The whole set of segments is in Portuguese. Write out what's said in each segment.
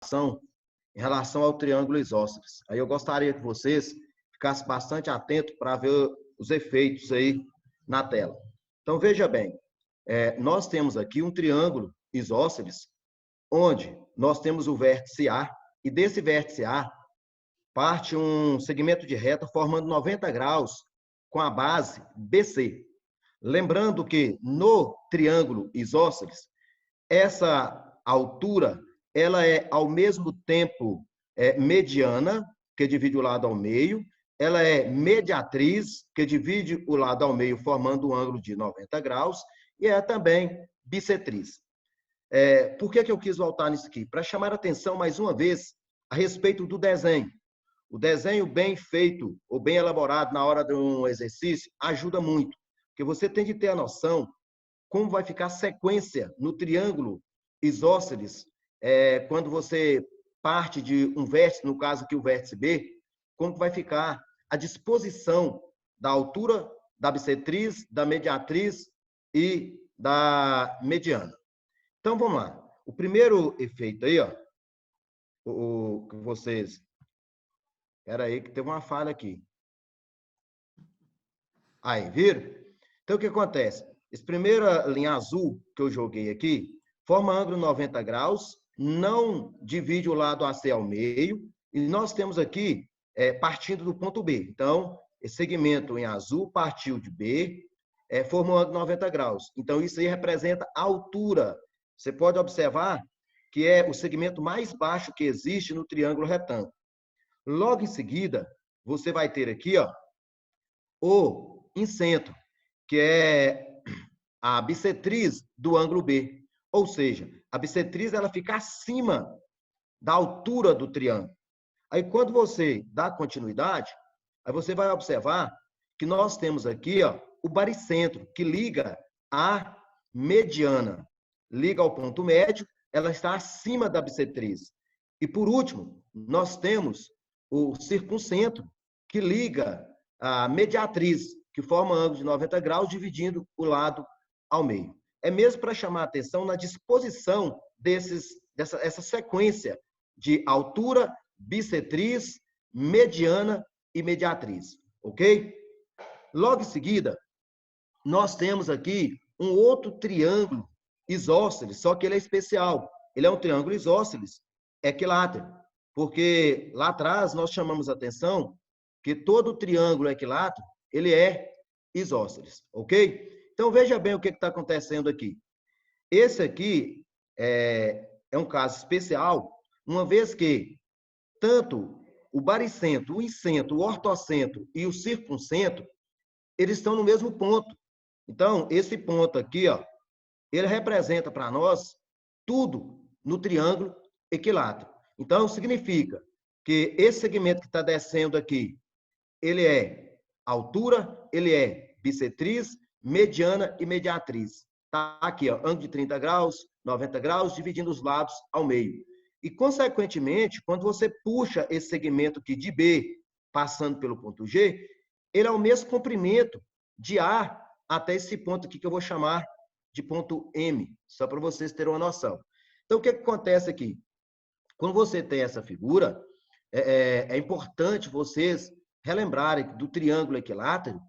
em relação ao triângulo isósceles. Aí eu gostaria que vocês ficassem bastante atentos para ver os efeitos aí na tela. Então, veja bem, nós temos aqui um triângulo isósceles, onde nós temos o vértice A, e desse vértice A parte um segmento de reta formando 90 graus com a base BC. Lembrando que no triângulo isósceles, essa altura ela é ao mesmo tempo mediana, que divide o lado ao meio, ela é mediatriz, que divide o lado ao meio formando um ângulo de 90 graus, e é também bissetriz. Por que eu quis voltar nisso aqui? Para chamar a atenção mais uma vez a respeito do desenho. O desenho bem feito ou bem elaborado na hora de um exercício ajuda muito, porque você tem de ter a noção como vai ficar a sequência no triângulo isósceles, quando você parte de um vértice, no caso aqui o vértice B, como vai ficar a disposição da altura da bissetriz, da mediatriz e da mediana. Então, vamos lá. O primeiro efeito aí, ó, o que vocês... Espera aí que teve uma falha aqui. Aí, viram? Então, o que acontece? Essa primeira linha azul que eu joguei aqui forma ângulo 90 graus, não divide o lado AC ao meio, e nós temos aqui partindo do ponto B. Então, esse segmento em azul partiu de B, formou ângulo 90 graus. Então, isso aí representa a altura. Você pode observar que é o segmento mais baixo que existe no triângulo retângulo. Logo em seguida, você vai ter aqui, ó, o incentro, que é a bissetriz do ângulo B. Ou seja, a bissetriz ela fica acima da altura do triângulo. Aí, quando você dá continuidade, aí você vai observar que nós temos aqui, ó, o baricentro, que liga a mediana. Liga ao ponto médio, ela está acima da bissetriz. E, por último, nós temos o circuncentro, que liga a mediatriz, que forma ângulo de 90 graus, dividindo o lado ao meio. É mesmo para chamar a atenção na disposição dessa sequência de altura, bissetriz, mediana e mediatriz, ok? Logo em seguida, nós temos aqui um outro triângulo isósceles, só que ele é especial. Ele é um triângulo isósceles equilátero, porque lá atrás nós chamamos a atenção que todo triângulo equilátero, ele é isósceles, ok? Então, veja bem o que está acontecendo aqui. Esse aqui é um caso especial, uma vez que tanto o baricentro, o incentro, o ortocentro e o circuncentro, eles estão no mesmo ponto. Então, esse ponto aqui, ó, ele representa para nós tudo no triângulo equilátero. Então, significa que esse segmento que está descendo aqui, ele é altura, ele é bissetriz, mediana e mediatriz. Está aqui, ó, ângulo de 30 graus, 90 graus, dividindo os lados ao meio. E, consequentemente, quando você puxa esse segmento aqui de B, passando pelo ponto G, ele é o mesmo comprimento de A até esse ponto aqui que eu vou chamar de ponto M, só para vocês terem uma noção. Então, o que acontece aqui? Quando você tem essa figura, é importante vocês relembrarem do triângulo equilátero,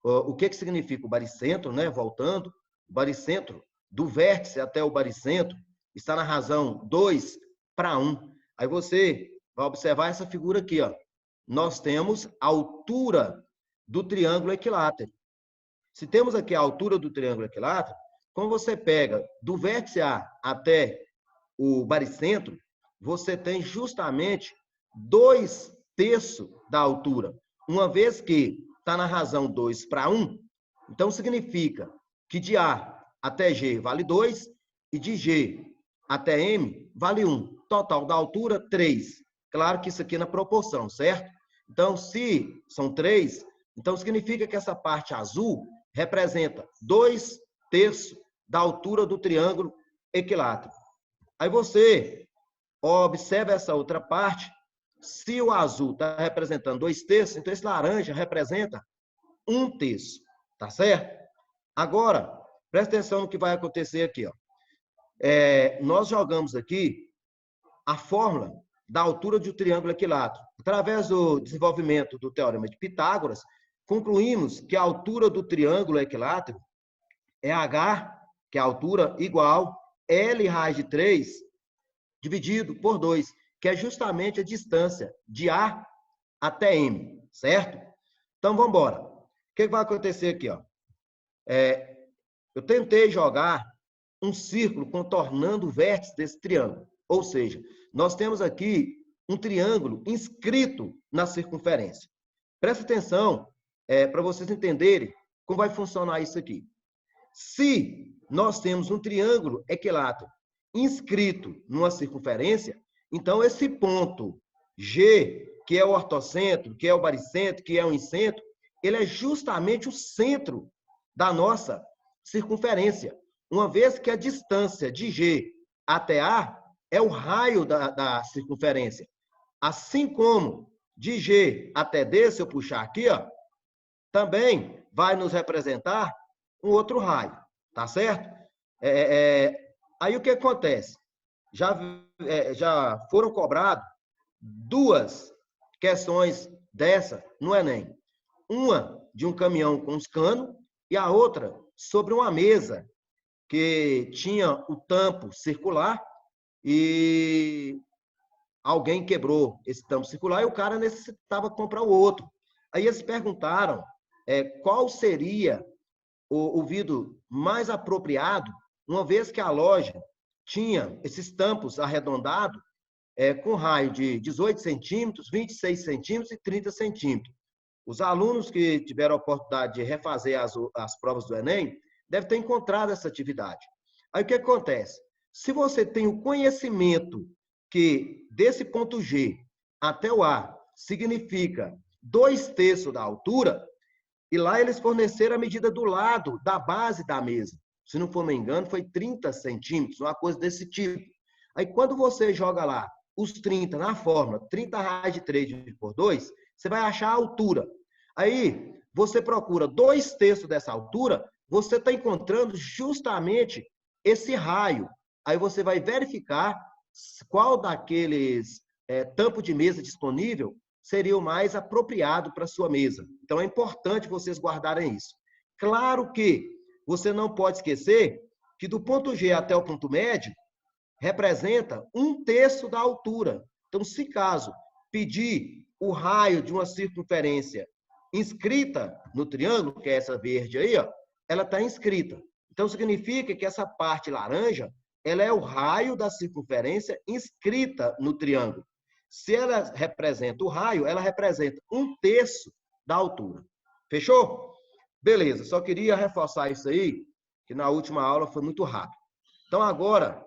o que significa o baricentro, né? Voltando, o baricentro, do vértice até o baricentro, está na razão 2:1. Aí você vai observar essa figura aqui, ó. Nós temos a altura do triângulo equilátero. Se temos aqui a altura do triângulo equilátero, quando você pega do vértice A até o baricentro, você tem justamente 2/3 da altura. Uma vez que está na razão 2:1, então significa que de A até G vale 2 e de G até M vale 1. Total da altura, 3. Claro que isso aqui é na proporção, certo? Então, se são 3, então significa que essa parte azul representa 2/3 da altura do triângulo equilátero. Aí você observa essa outra parte. Se o azul está representando 2/3, então esse laranja representa 1/3, tá certo? Agora, presta atenção no que vai acontecer aqui, ó. Nós jogamos aqui a fórmula da altura de um triângulo equilátero. Através do desenvolvimento do Teorema de Pitágoras, concluímos que a altura do triângulo equilátero é H, que é a altura, igual L raiz de 3 dividido por 2, que é justamente a distância de A até M, certo? Então, vamos embora. O que vai acontecer aqui? Ó? Eu tentei jogar um círculo contornando o vértice desse triângulo. Ou seja, nós temos aqui um triângulo inscrito na circunferência. Presta atenção para vocês entenderem como vai funcionar isso aqui. Se nós temos um triângulo equilátero inscrito numa circunferência, então esse ponto G, que é o ortocentro, que é o baricentro, que é o incentro, ele é justamente o centro da nossa circunferência, uma vez que a distância de G até A é o raio da circunferência. Assim como de G até D, se eu puxar aqui, ó, também vai nos representar um outro raio, tá certo? Aí o que acontece? Já foram cobradas duas questões dessa no Enem. Uma de um caminhão com uns canos e a outra sobre uma mesa que tinha o tampo circular e alguém quebrou esse tampo circular e o cara necessitava comprar o outro. Aí eles perguntaram qual seria o vidro mais apropriado, uma vez que a loja tinha esses tampos arredondados com raio de 18 centímetros, 26 centímetros e 30 centímetros. Os alunos que tiveram a oportunidade de refazer as provas do Enem devem ter encontrado essa atividade. Aí o que acontece? Se você tem o conhecimento que desse ponto G até o A significa 2/3 da altura, e lá eles forneceram a medida do lado da base da mesa. Se não for me engano, foi 30 centímetros, uma coisa desse tipo. Aí quando você joga lá os 30 na fórmula, 30 raiz de 3 dividido por 2, você vai achar a altura. Aí você procura 2/3 dessa altura, você está encontrando justamente esse raio. Aí você vai verificar qual daqueles tampo de mesa disponível seria o mais apropriado para a sua mesa. Então, é importante vocês guardarem isso. Claro que você não pode esquecer que do ponto G até o ponto médio representa 1/3 da altura. Então, se caso pedir o raio de uma circunferência inscrita no triângulo, que é essa verde aí, ó, ela está inscrita. Então, significa que essa parte laranja, ela é o raio da circunferência inscrita no triângulo. Se ela representa o raio, ela representa 1/3 da altura. Fechou? Beleza, só queria reforçar isso aí, que na última aula foi muito rápido. Então, agora,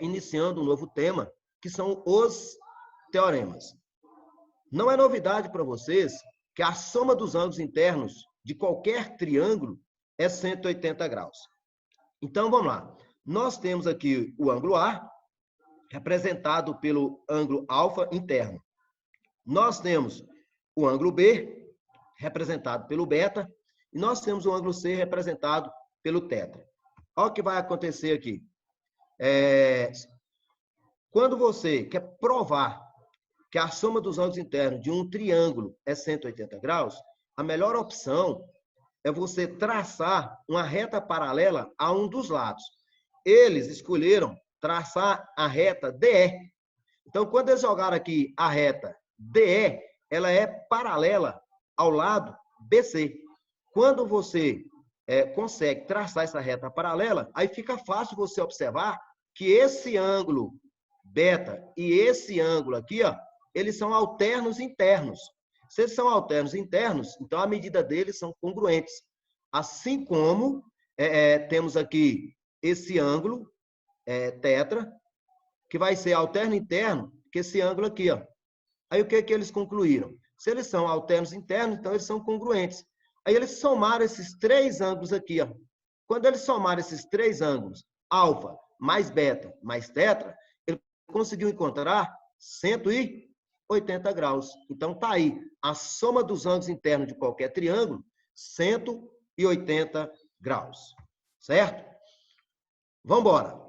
iniciando um novo tema, que são os teoremas. Não é novidade para vocês que a soma dos ângulos internos de qualquer triângulo é 180 graus. Então, vamos lá. Nós temos aqui o ângulo A, representado pelo ângulo alfa interno. Nós temos o ângulo B, representado pelo beta, e nós temos o ângulo C, representado pelo tetra. Olha o que vai acontecer aqui. Quando você quer provar que a soma dos ângulos internos de um triângulo é 180 graus, a melhor opção é você traçar uma reta paralela a um dos lados. Eles escolheram traçar a reta DE. Então, quando eles jogaram aqui a reta DE, ela é paralela ao lado BC. Quando você consegue traçar essa reta paralela, aí fica fácil você observar que esse ângulo beta e esse ângulo aqui, ó, eles são alternos internos. Se eles são alternos internos, então a medida deles são congruentes. Assim como temos aqui esse ângulo tetra, que vai ser alterno interno, que esse ângulo aqui, ó. Aí o que eles concluíram? Se eles são alternos internos, então eles são congruentes. Aí eles somaram esses três ângulos aqui, ó. Quando eles somaram esses três ângulos, alfa mais beta mais tetra, ele conseguiu encontrar 180 graus. Então tá aí, a soma dos ângulos internos de qualquer triângulo, 180 graus. Certo? Vamos embora.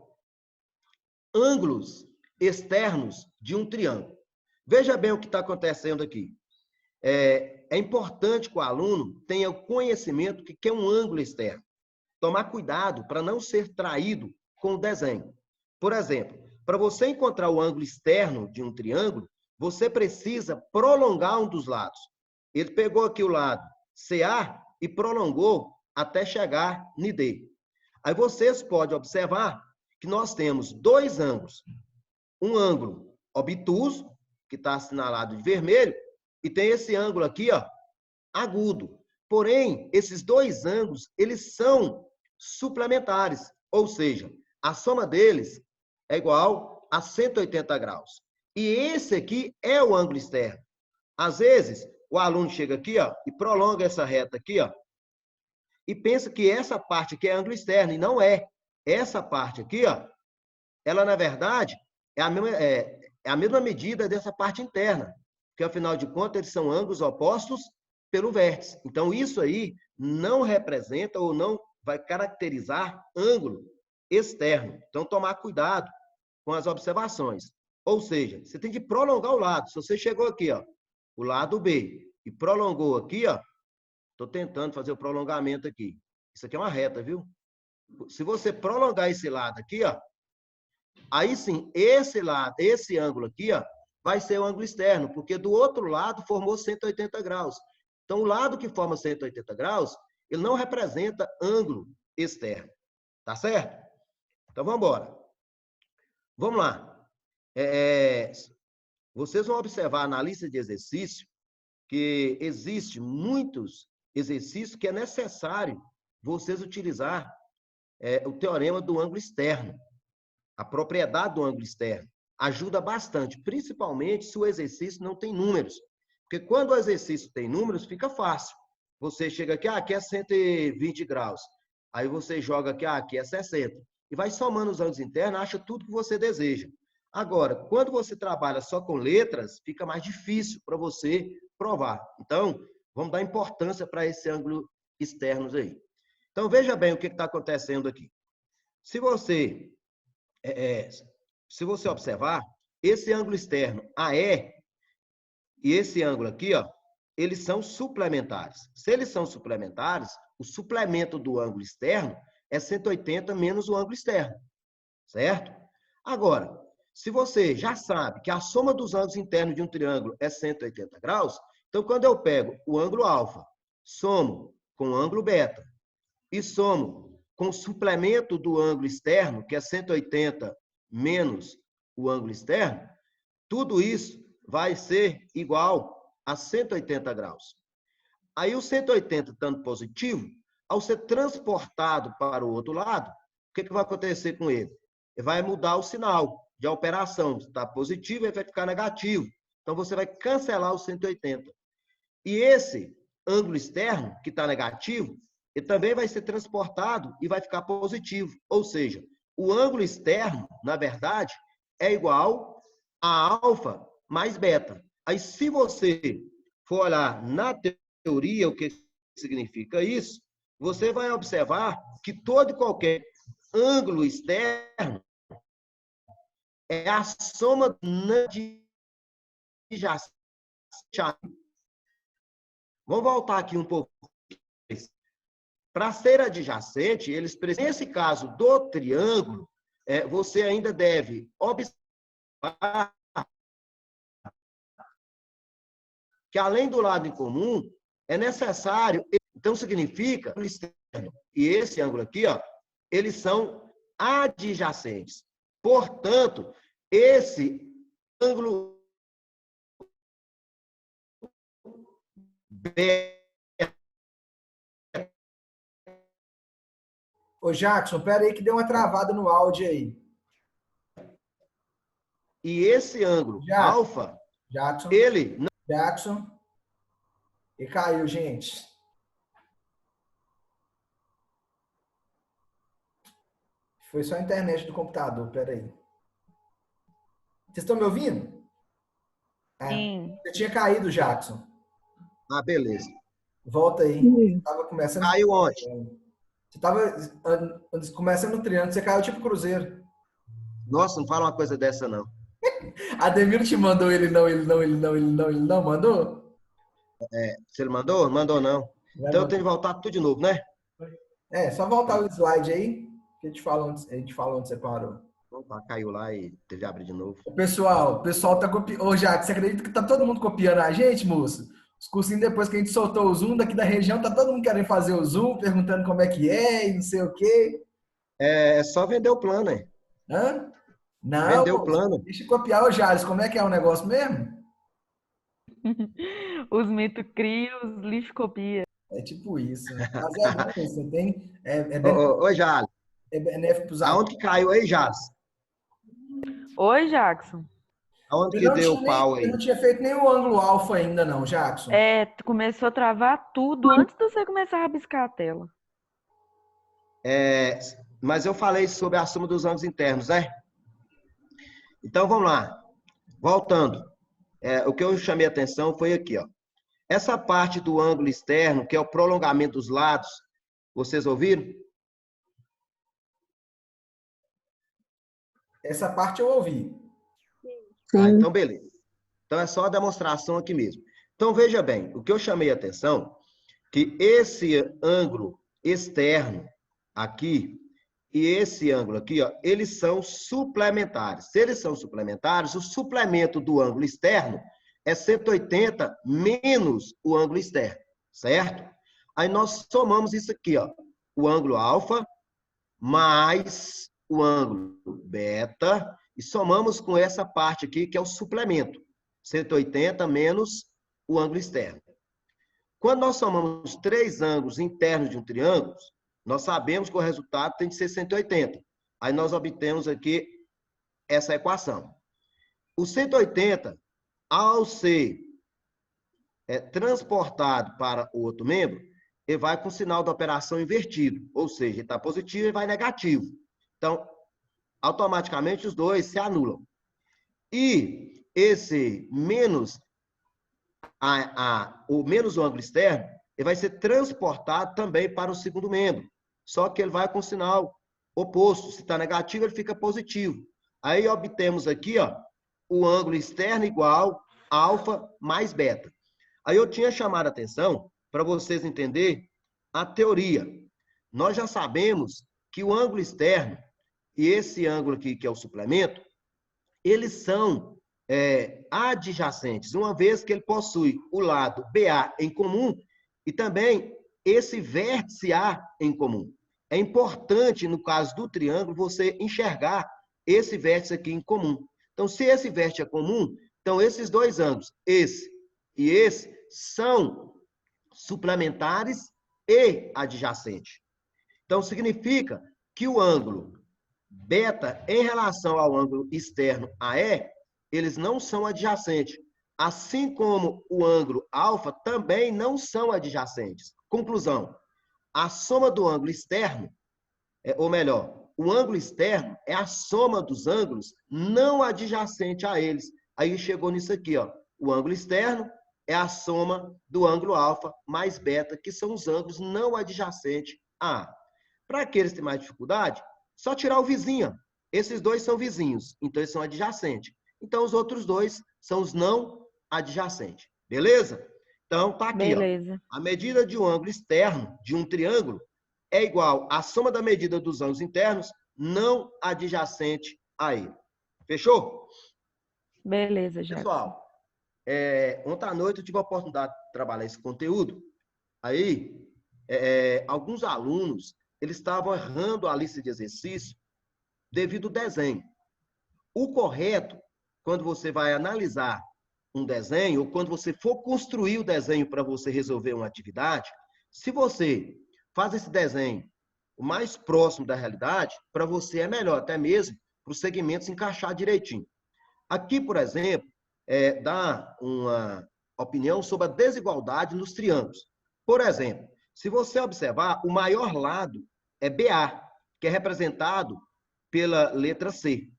Ângulos externos de um triângulo. Veja bem o que está acontecendo aqui. É importante que o aluno tenha o conhecimento do que é um ângulo externo. Tomar cuidado para não ser traído com o desenho. Por exemplo, para você encontrar o ângulo externo de um triângulo, você precisa prolongar um dos lados. Ele pegou aqui o lado CA e prolongou até chegar em D. Aí vocês podem observar que nós temos dois ângulos. Um ângulo obtuso, que está assinalado de vermelho, e tem esse ângulo aqui, ó, agudo. Porém, esses dois ângulos, eles são suplementares, ou seja, a soma deles é igual a 180 graus. E esse aqui é o ângulo externo. Às vezes, o aluno chega aqui, ó, e prolonga essa reta aqui, ó, e pensa que essa parte aqui é ângulo externo, e não é. Essa parte aqui, ó, ela, na verdade, é a mesma medida dessa parte interna, porque, afinal de contas, eles são ângulos opostos pelo vértice. Então, isso aí não representa ou não vai caracterizar ângulo externo. Então, tomar cuidado com as observações. Ou seja, você tem que prolongar o lado. Se você chegou aqui, ó, o lado B, e prolongou aqui, ó, estou tentando fazer o prolongamento aqui. Isso aqui é uma reta, viu? Se você prolongar esse lado aqui, ó, aí sim, esse lado, esse ângulo aqui, ó, vai ser o ângulo externo, porque do outro lado formou 180 graus. Então, o lado que forma 180 graus, ele não representa ângulo externo. Tá certo? Então, vamos embora. Vamos lá. Vocês vão observar na lista de exercício que existe muitos exercícios que é necessário vocês utilizar o teorema do ângulo externo. A propriedade do ângulo externo ajuda bastante, principalmente se o exercício não tem números. Porque quando o exercício tem números, fica fácil. Você chega aqui, aqui é 120 graus. Aí você joga aqui, aqui é 60. E vai somando os ângulos internos, acha tudo que você deseja. Agora, quando você trabalha só com letras, fica mais difícil para você provar. Então, vamos dar importância para esse ângulo externos aí. Então, veja bem o que está acontecendo aqui. Se você observar, esse ângulo externo AE e esse ângulo aqui, ó, eles são suplementares. Se eles são suplementares, o suplemento do ângulo externo é 180 menos o ângulo externo, certo? Agora, se você já sabe que a soma dos ângulos internos de um triângulo é 180 graus, então quando eu pego o ângulo alfa, somo com o ângulo beta e somo com o suplemento do ângulo externo, que é 180 menos o ângulo externo, tudo isso vai ser igual a 180 graus. Aí o 180 estando positivo, ao ser transportado para o outro lado, o que vai acontecer com ele? Ele vai mudar o sinal de operação. Se está positivo, ele vai ficar negativo. Então, você vai cancelar o 180. E esse ângulo externo, que está negativo, ele também vai ser transportado e vai ficar positivo. Ou seja, o ângulo externo, na verdade, é igual a alfa mais beta. Aí, se você for olhar na teoria o que significa isso, você vai observar que todo e qualquer ângulo externo é a soma adjacente. Vamos voltar aqui um pouco. Para ser adjacente, eles precisam, nesse caso do triângulo, você ainda deve observar que, além do lado em comum, é necessário. Então, significa que o externo e esse ângulo aqui, ó, eles são adjacentes. Portanto, esse ângulo Ô, Jackson, pera aí que deu uma travada no áudio aí. E esse ângulo alfa, Jackson, ele... Jackson. E caiu, gente. Foi só a internet do computador, pera aí. Vocês estão me ouvindo? Sim. Você tinha caído, Jackson. Ah, beleza. Volta aí. Você estava começando... Caiu onde? Você estava começando no triângulo, você caiu tipo cruzeiro. Nossa, não fala uma coisa dessa, não. Ademir te mandou ele não, ele não, ele não, ele não, ele não, mandou? Se ele mandou? Mandou não. Vai Então eu mandar. tenho que voltar tudo de novo, né? É, só voltar o slide aí, que a gente fala onde você parou. Opa, caiu lá e teve que abrir de novo. O pessoal tá copiando. Ô, Jaque, você acredita que tá todo mundo copiando a gente, moço? Os cursinhos, depois que a gente soltou o Zoom daqui da região, tá todo mundo querendo fazer o Zoom, perguntando como é que é e não sei o quê. É só vender o plano, hein? Hã? Não, Vender o moço, plano. deixa eu copiar o Jales. Como é que é o negócio mesmo? Os mitos cria, os lixo copia. É tipo isso. Mas é bom, você tem. Ô, Jales, É benéfico para os alunos. aonde que caiu aí, Jales? Oi, Jackson. Aonde que deu o pau Eu aí? não tinha feito nem o ângulo alfa ainda, não, Jackson. Tu começou a travar tudo antes de você começar a rabiscar a tela. Mas eu falei sobre a soma dos ângulos internos, né? Então vamos lá. Voltando. O que eu chamei a atenção foi aqui, ó. Essa parte do ângulo externo, que é o prolongamento dos lados, vocês ouviram? Essa parte eu ouvi. Então beleza. Então é só a demonstração aqui mesmo. Então veja bem, o que eu chamei a atenção, que esse ângulo externo aqui e esse ângulo aqui, ó, eles são suplementares. Se eles são suplementares, o suplemento do ângulo externo é 180 menos o ângulo externo, certo? Aí nós somamos isso aqui, ó, o ângulo alfa mais o ângulo beta e somamos com essa parte aqui, que é o suplemento, 180 menos o ângulo externo. Quando nós somamos três ângulos internos de um triângulo, nós sabemos que o resultado tem de ser 180. Aí nós obtemos aqui essa equação. O 180, ao ser transportado para o outro membro, ele vai com o sinal da operação invertido, ou seja, ele está positivo e vai negativo. Então, automaticamente os dois se anulam. E esse menos o menos o ângulo externo, ele vai ser transportado também para o segundo membro. Só que ele vai com o sinal oposto. Se está negativo, ele fica positivo. Aí obtemos aqui, ó, o ângulo externo igual alfa mais beta. Aí eu tinha chamado a atenção para vocês entenderem a teoria. Nós já sabemos que o ângulo externo e esse ângulo aqui, que é o suplemento, eles são adjacentes, uma vez que ele possui o lado BA em comum e também esse vértice A em comum. É importante, no caso do triângulo, você enxergar esse vértice aqui em comum. Então, se esse vértice é comum, então esses dois ângulos, esse e esse, são suplementares e adjacentes. Então, significa que o ângulo beta, em relação ao ângulo externo AE, eles não são adjacentes. Assim como o ângulo alfa também não são adjacentes. Conclusão, a soma do ângulo externo, ou melhor, o ângulo externo é a soma dos ângulos não adjacentes a eles. Aí chegou nisso aqui, ó. O ângulo externo é a soma do ângulo alfa mais beta, que são os ângulos não adjacentes a A. Para aqueles que têm mais dificuldade, só tirar o vizinho. Esses dois são vizinhos, então eles são adjacentes. Então, os outros dois são os não adjacentes. Beleza? Então, tá aqui, Beleza. ó. A medida de um ângulo externo de um triângulo é igual à soma da medida dos ângulos internos não adjacente a ele. Fechou? Beleza, Jackson. Pessoal, ontem à noite eu tive a oportunidade de trabalhar esse conteúdo. Aí, alguns alunos, eles estavam errando a lista de exercício devido ao desenho. O correto, quando você vai analisar um desenho, ou quando você for construir o desenho para você resolver uma atividade, se você faz esse desenho o mais próximo da realidade, para você é melhor, até mesmo para os segmentos encaixar direitinho. Aqui, por exemplo, dá uma opinião sobre a desigualdade nos triângulos. Por exemplo, se você observar, o maior lado é BA, que é representado pela letra C.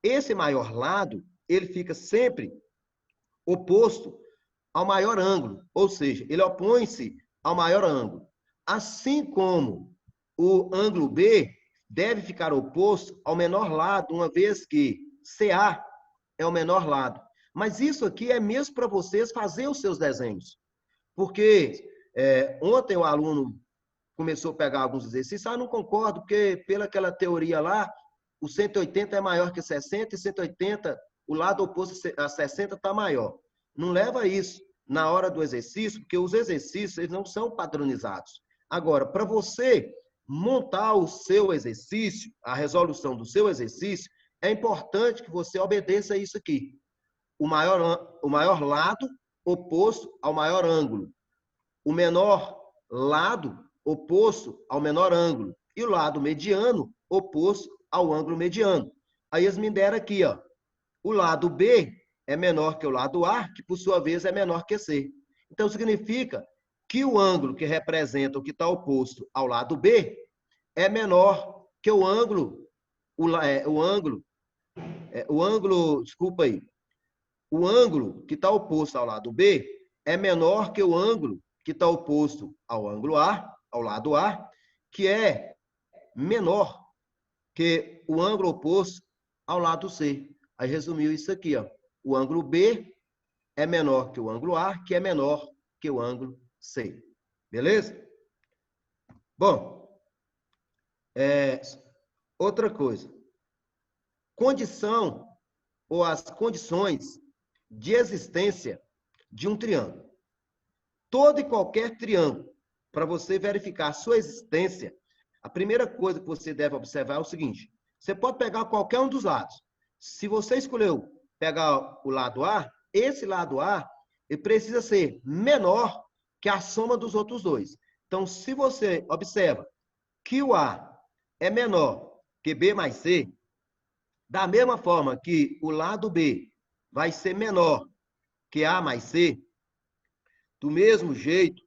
Esse maior lado, ele fica sempre oposto ao maior ângulo, ou seja, ele opõe-se ao maior ângulo. Assim como o ângulo B deve ficar oposto ao menor lado, uma vez que CA é o menor lado. Mas isso aqui é mesmo para vocês fazer os seus desenhos. Porque ontem o aluno começou a pegar alguns exercícios, não concordo, porque pela aquela teoria lá, o 180 é maior que 60 e 180, o lado oposto a 60 está maior. Não leva isso na hora do exercício, porque os exercícios eles não são padronizados. Agora, para você montar o seu exercício, a resolução do seu exercício, é importante que você obedeça isso aqui. O maior lado oposto ao maior ângulo. O menor lado oposto ao menor ângulo. E o lado mediano oposto ao ângulo mediano. Aí eles me deram aqui, ó. O lado B é menor que o lado A, que por sua vez é menor que C. Então significa que o ângulo que representa o que está oposto ao lado B é menor que o ângulo, desculpa aí, o ângulo que está oposto ao lado B é menor que o ângulo que está oposto ao ângulo A, ao lado A, que é menor que o ângulo oposto ao lado C. Aí resumiu isso aqui, ó. O ângulo B é menor que o ângulo A, que é menor que o ângulo C. Beleza? Bom, outra coisa. Condição ou as condições de existência de um triângulo. Todo e qualquer triângulo, para você verificar a sua existência, a primeira coisa que você deve observar é o seguinte: você pode pegar qualquer um dos lados. Se você escolheu pegar o lado A, esse lado A ele precisa ser menor que a soma dos outros dois. Então, se você observa que o A é menor que B mais C, da mesma forma que o lado B vai ser menor que A mais C, do mesmo jeito,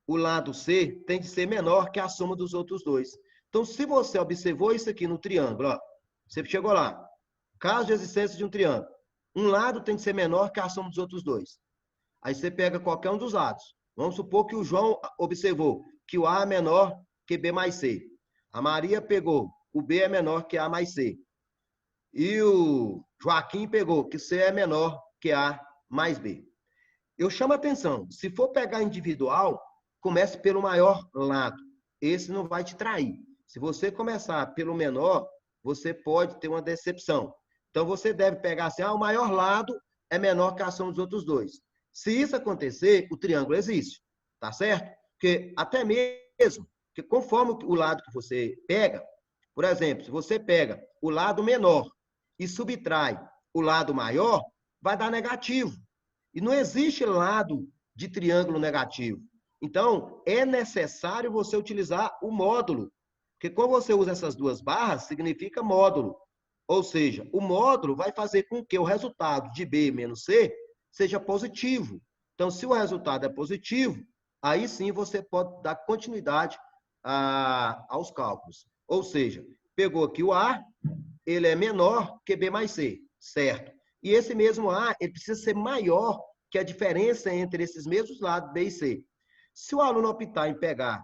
o lado C tem de ser menor que a soma dos outros dois. Então, se você observou isso aqui no triângulo, ó, você chegou lá, caso de existência de um triângulo, um lado tem de ser menor que a soma dos outros dois. Aí você pega qualquer um dos lados. Vamos supor que o João observou que o A é menor que B mais C. A Maria pegou, o B é menor que A mais C. E o Joaquim pegou que C é menor que A mais B. Eu chamo a atenção, se for pegar individual, comece pelo maior lado. Esse não vai te trair. Se você começar pelo menor, você pode ter uma decepção. Então, você deve pegar assim, o maior lado é menor que a soma dos outros dois. Se isso acontecer, o triângulo existe, tá certo? Porque até mesmo, que conforme o lado que você pega, por exemplo, se você pega o lado menor e subtrai o lado maior, vai dar negativo. E não existe lado de triângulo negativo. Então, é necessário você utilizar o módulo. Porque quando você usa essas duas barras, significa módulo. Ou seja, o módulo vai fazer com que o resultado de B menos C seja positivo. Então, se o resultado é positivo, aí sim você pode dar continuidade aos cálculos. Ou seja, pegou aqui o A, ele é menor que B mais C, certo? E esse mesmo A, ele precisa ser maior que a diferença entre esses mesmos lados, B e C. Se o aluno optar em pegar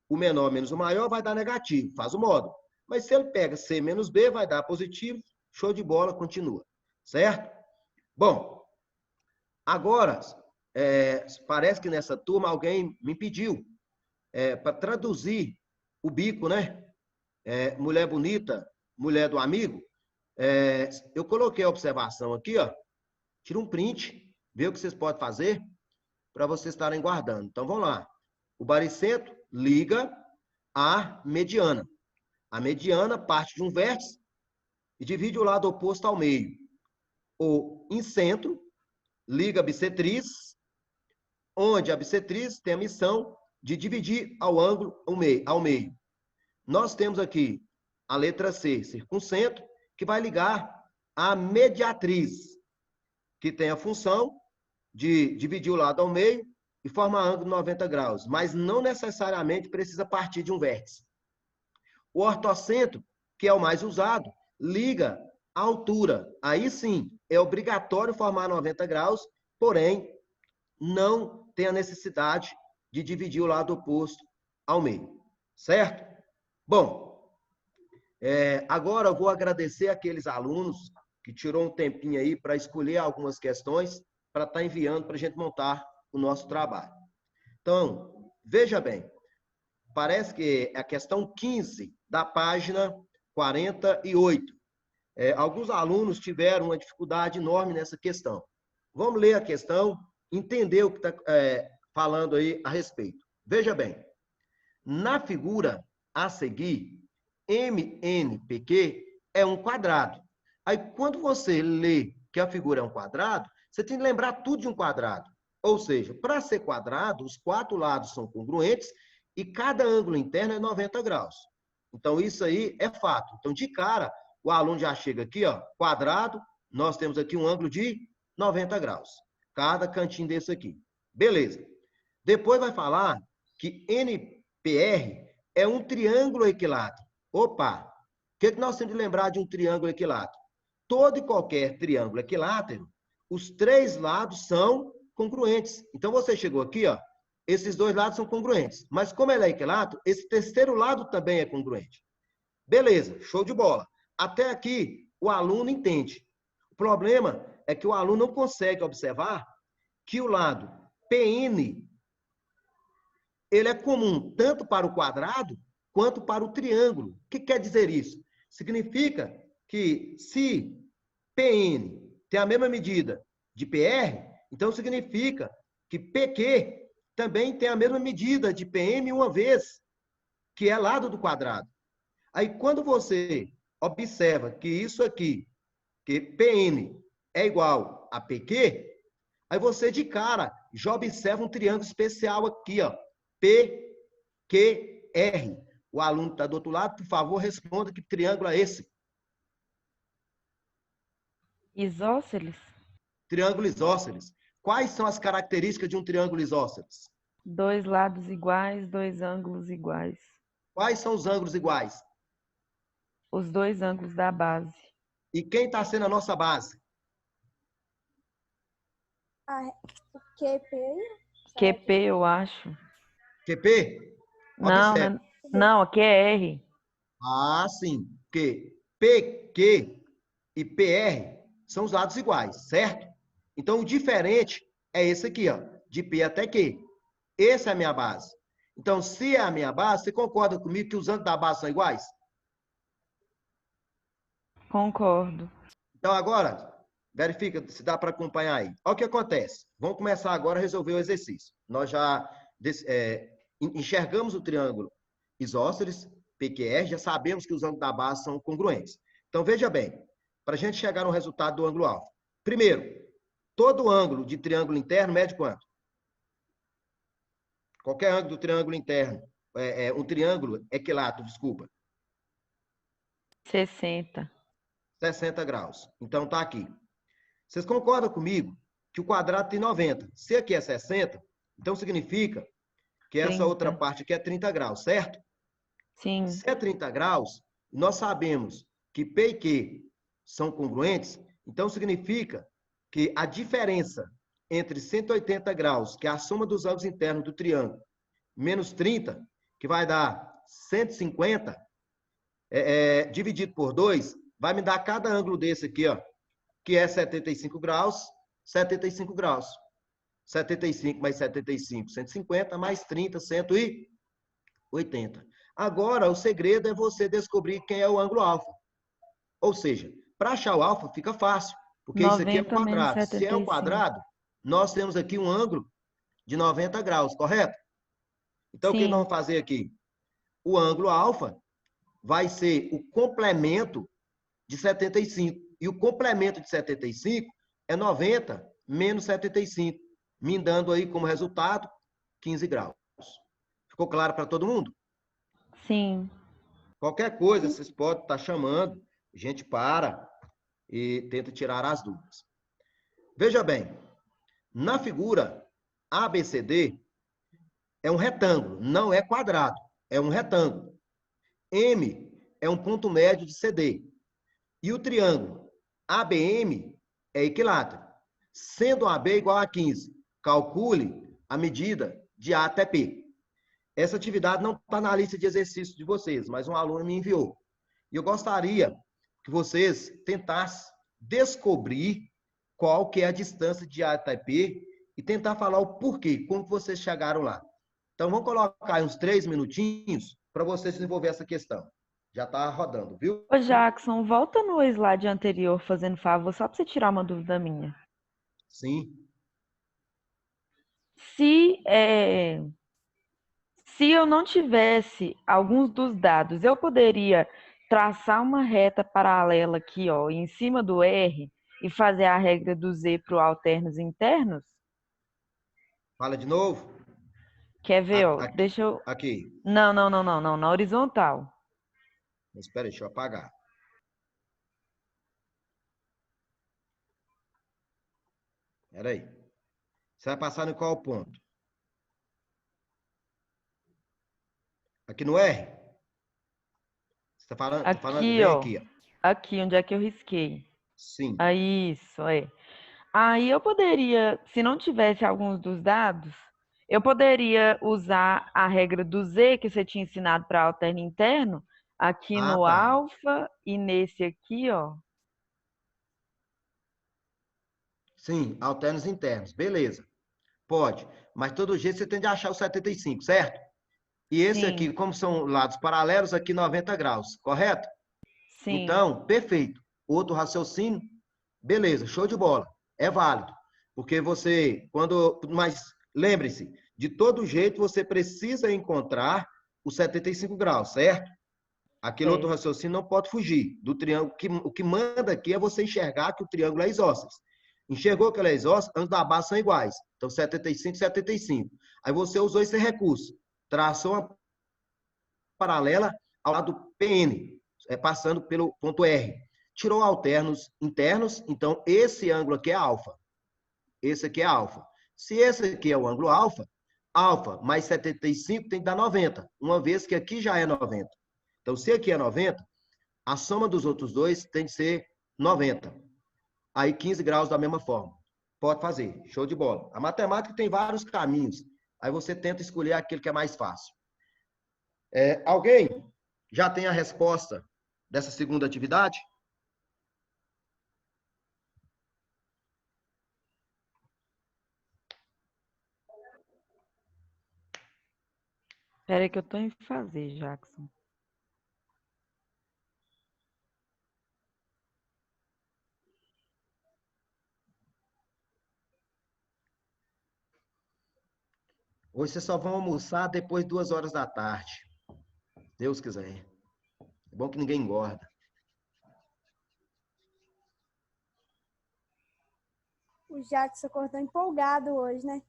o menor menos o maior, vai dar negativo, faz o módulo. Mas se ele pega C menos B, vai dar positivo, show de bola, continua. Certo? Bom, agora, parece que nessa turma alguém me pediu para traduzir o bico, né? Mulher bonita, mulher do amigo. Eu coloquei a observação aqui, ó. Tira um print, vê o que vocês podem fazer para vocês estarem guardando. Então, vamos lá. O baricentro liga a mediana. A mediana parte de um vértice e divide o lado oposto ao meio. O incentro liga a bissetriz, onde a bissetriz tem a missão de dividir ao ângulo ao meio. Nós temos aqui a letra C, circuncentro, que vai ligar a mediatriz, que tem a função de dividir o lado ao meio e formar ângulo de 90 graus, mas não necessariamente precisa partir de um vértice. O ortocentro, que é o mais usado, liga a altura. Aí sim, é obrigatório formar 90 graus, porém, não tem a necessidade de dividir o lado oposto ao meio. Certo? Bom, agora eu vou agradecer aqueles alunos que tirou um tempinho aí para escolher algumas questões para estar enviando para a gente montar o nosso trabalho. Então, veja bem, parece que é a questão 15 da página 48. Alguns alunos tiveram uma dificuldade enorme nessa questão. Vamos ler a questão, entender o que está falando aí a respeito. Veja bem, na figura a seguir, MNPQ é um quadrado. Aí, quando você lê que a figura é um quadrado, você tem que lembrar tudo de um quadrado. Ou seja, para ser quadrado, os 4 lados são congruentes e cada ângulo interno é 90 graus. Então, isso aí é fato. Então, de cara, o aluno já chega aqui, ó, quadrado, nós temos aqui um ângulo de 90 graus. Cada cantinho desse aqui. Beleza. Depois vai falar que NPR é um triângulo equilátero. Opa! O que nós temos de lembrar de um triângulo equilátero? Todo e qualquer triângulo equilátero, os 3 lados são congruentes. Então, você chegou aqui, ó, esses 2 lados são congruentes. Mas como ele é equilátero, esse terceiro lado também é congruente. Beleza, show de bola. Até aqui, o aluno entende. O problema é que o aluno não consegue observar que o lado PN, ele é comum tanto para o quadrado quanto para o triângulo. O que quer dizer isso? Significa que se PN tem a mesma medida de PR, então significa que PQ também tem a mesma medida de PM uma vez, que é lado do quadrado. Aí, quando você observa que isso aqui, que PN é igual a PQ, aí você, de cara, já observa um triângulo especial aqui, ó, PQR. O aluno que está do outro lado, por favor, responda que triângulo é esse. Isósceles? Triângulo isósceles. Quais são as características de um triângulo isósceles? 2 lados iguais, 2 ângulos iguais. Quais são os ângulos iguais? Os 2 ângulos da base. E quem está sendo a nossa base? QP? QP, eu acho. QP? Não, Observe. não, aqui é R. Ah, sim. Porque PQ e PR são os lados iguais, certo? Então, o diferente é esse aqui, ó, de P até Q. Essa é a minha base. Então, se é a minha base, você concorda comigo que os ângulos da base são iguais? Concordo. Então, agora, verifica se dá para acompanhar aí. Olha o que acontece. Vamos começar agora a resolver o exercício. Nós já enxergamos o triângulo isósceles, PQR, já sabemos que os ângulos da base são congruentes. Então, veja bem, para a gente chegar no resultado do ângulo alfa. Primeiro, todo ângulo de triângulo interno mede quanto? Qualquer ângulo do triângulo interno, um triângulo equilátero, desculpa. 60. 60 graus. Então, tá aqui. Vocês concordam comigo que o quadrado tem 90? Se aqui é 60, então significa que essa 30. outra parte aqui é 30 graus, certo? Sim. Se é 30 graus, nós sabemos que P e Q são congruentes, então significa que a diferença entre 180 graus, que é a soma dos ângulos internos do triângulo, menos 30, que vai dar 150, dividido por 2, vai me dar cada ângulo desse aqui, ó, que é 75 graus, 75 graus. 75 mais 75, 150, mais 30, 180. Agora, o segredo é você descobrir quem é o ângulo alfa. Ou seja, para achar o alfa fica fácil, porque isso aqui é um 90 menos quadrado. Se é um 75. quadrado, nós temos aqui um ângulo de 90 graus, correto? Então, o que Sim. nós vamos fazer aqui? O ângulo alfa vai ser o complemento de 75. E o complemento de 75 é 90 menos 75, me dando aí como resultado 15 graus. Ficou claro para todo mundo? Sim. Qualquer coisa, vocês podem estar chamando, a gente para e tenta tirar as dúvidas. Veja bem, na figura ABCD, é um retângulo, não é quadrado, é um retângulo. M é um ponto médio de CD. E o triângulo ABM é equilátero. Sendo AB igual a 15, calcule a medida de A até P. Essa atividade não está na lista de exercícios de vocês, mas um aluno me enviou. E eu gostaria que vocês tentassem descobrir qual que é a distância de A até P e tentar falar o porquê, como que vocês chegaram lá. Então, vamos colocar aí uns 3 minutinhos para vocês desenvolver essa questão. Já está rodando, viu? Ô, Jackson, volta no slide anterior, fazendo favor, só para você tirar uma dúvida minha. Sim. Se, se eu não tivesse alguns dos dados, eu poderia traçar uma reta paralela aqui, ó, em cima do R e fazer a regra do Z para o alternos internos? Fala de novo. Quer ver, ó? Aqui. Deixa eu... Aqui. Não, na horizontal. Espera aí, deixa eu apagar. Espera aí. Você vai passar em qual ponto? Aqui no R? Você está falando, Aqui, vem ó. aqui, ó. Aqui, onde é que eu risquei? Sim. Isso, é. Aí eu poderia, se não tivesse alguns dos dados, eu poderia usar a regra do Z que você tinha ensinado para alterno interno, aqui Ah, no tá. alfa e nesse aqui, ó. Sim, alternos internos. Beleza. Pode. Mas todo jeito você tem de achar o 75, certo? E esse Sim, aqui, como são lados paralelos, aqui 90 graus, correto? sim, Então, perfeito. Outro raciocínio, beleza, show de bola. É válido. Porque você, mas lembre-se, de todo jeito você precisa encontrar os 75 graus, certo? Aquele outro certo. raciocínio não pode fugir do triângulo. O que manda aqui é você enxergar que o triângulo é isósceles. Enxergou que ele é isósceles, ângulos da base são iguais. Então, 75, 75. Aí você usou esse recurso. Traçou uma paralela ao lado PN, passando pelo ponto R. Tirou alternos internos, então esse ângulo aqui é alfa. Esse aqui é alfa. Se esse aqui é o ângulo alfa, alfa mais 75 tem que dar 90, uma vez que aqui já é 90. Então, se aqui é 90, a soma dos outros dois tem que ser 90. Aí 15 graus da mesma forma. Pode fazer, show de bola. A matemática tem vários caminhos. Aí você tenta escolher aquele que é mais fácil. Alguém já tem a resposta dessa segunda atividade? Espera aí que eu tô em fazer, Jackson. Hoje vocês só vão almoçar depois de 2 horas da tarde. Deus quiser. É bom que ninguém engorda. O Jackson acordou empolgado hoje, né?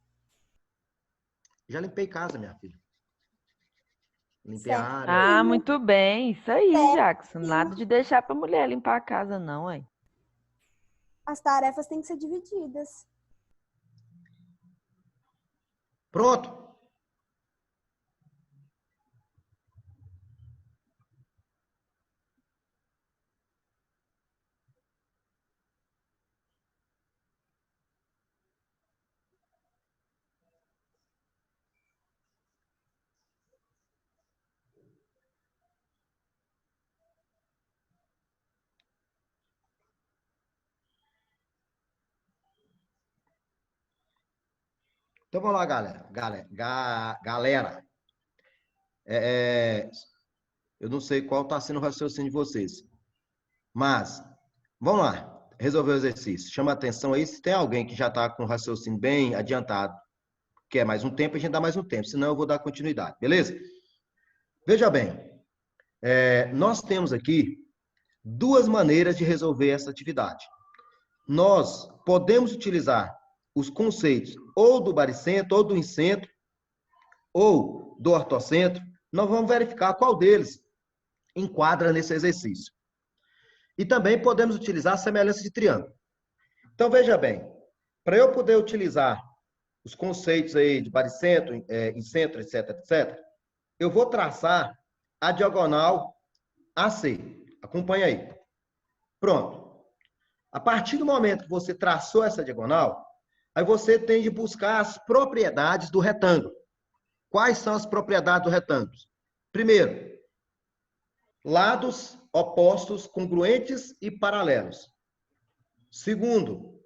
Já limpei casa, minha filha. Limpei a Certo. área. Ah, muito bem. Isso aí, Jackson. Certinho. Nada de deixar pra mulher limpar a casa, não, hein? As tarefas têm que ser divididas. Pronto. Então vamos lá, galera. Galera. Eu não sei qual está sendo o raciocínio de vocês. Mas, vamos lá. Resolver o exercício. Chama atenção aí se tem alguém que já está com o raciocínio bem adiantado, quer mais um tempo, a gente dá mais um tempo. Senão eu vou dar continuidade, beleza? Veja bem. Nós temos aqui duas maneiras de resolver essa atividade. Nós podemos utilizar os conceitos ou do baricentro, ou do incentro, ou do ortocentro. Nós vamos verificar qual deles enquadra nesse exercício. E também podemos utilizar a semelhança de triângulo. Então, veja bem, para eu poder utilizar os conceitos aí de baricentro, incentro, etc., etc., eu vou traçar a diagonal AC. Acompanha aí. Pronto. A partir do momento que você traçou essa diagonal, aí você tem de buscar as propriedades do retângulo. Quais são as propriedades do retângulo? Primeiro, lados opostos, congruentes e paralelos. Segundo,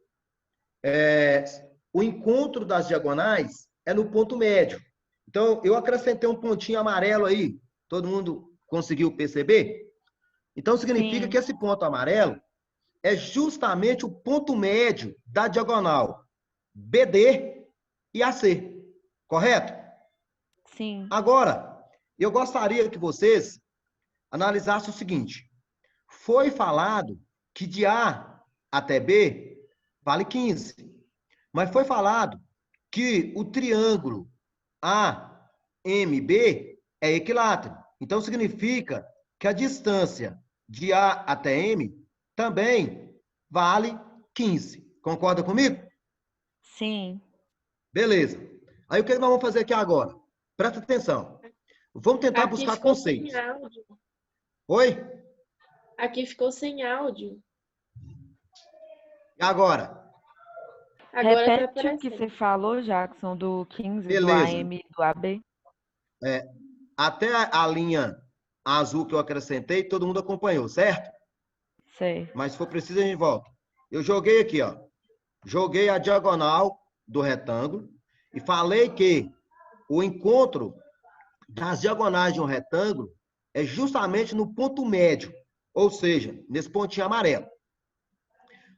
o encontro das diagonais é no ponto médio. Então, eu acrescentei um pontinho amarelo aí. Todo mundo conseguiu perceber? Então, significa Sim. que esse ponto amarelo é justamente o ponto médio da diagonal BD e AC. Correto? Sim. Agora, eu gostaria que vocês analisassem o seguinte. Foi falado que de A até B vale 15. Mas foi falado que o triângulo AMB é equilátero. Então, significa que a distância de A até M também vale 15. Concorda comigo? Sim. Beleza. Aí, o que nós vamos fazer aqui agora? Presta atenção. Vamos tentar Aqui buscar ficou sem conceitos. áudio. Oi? Aqui ficou sem áudio. E agora? Agora tá Repete o que você aparecendo. falou, Jackson, do 15, do Beleza. AM e do AB. Até a linha azul que eu acrescentei, todo mundo acompanhou, certo? Certo. Mas se for preciso, a gente volta. Eu joguei aqui, ó. Joguei a diagonal do retângulo e falei que o encontro das diagonais de um retângulo é justamente no ponto médio, ou seja, nesse pontinho amarelo.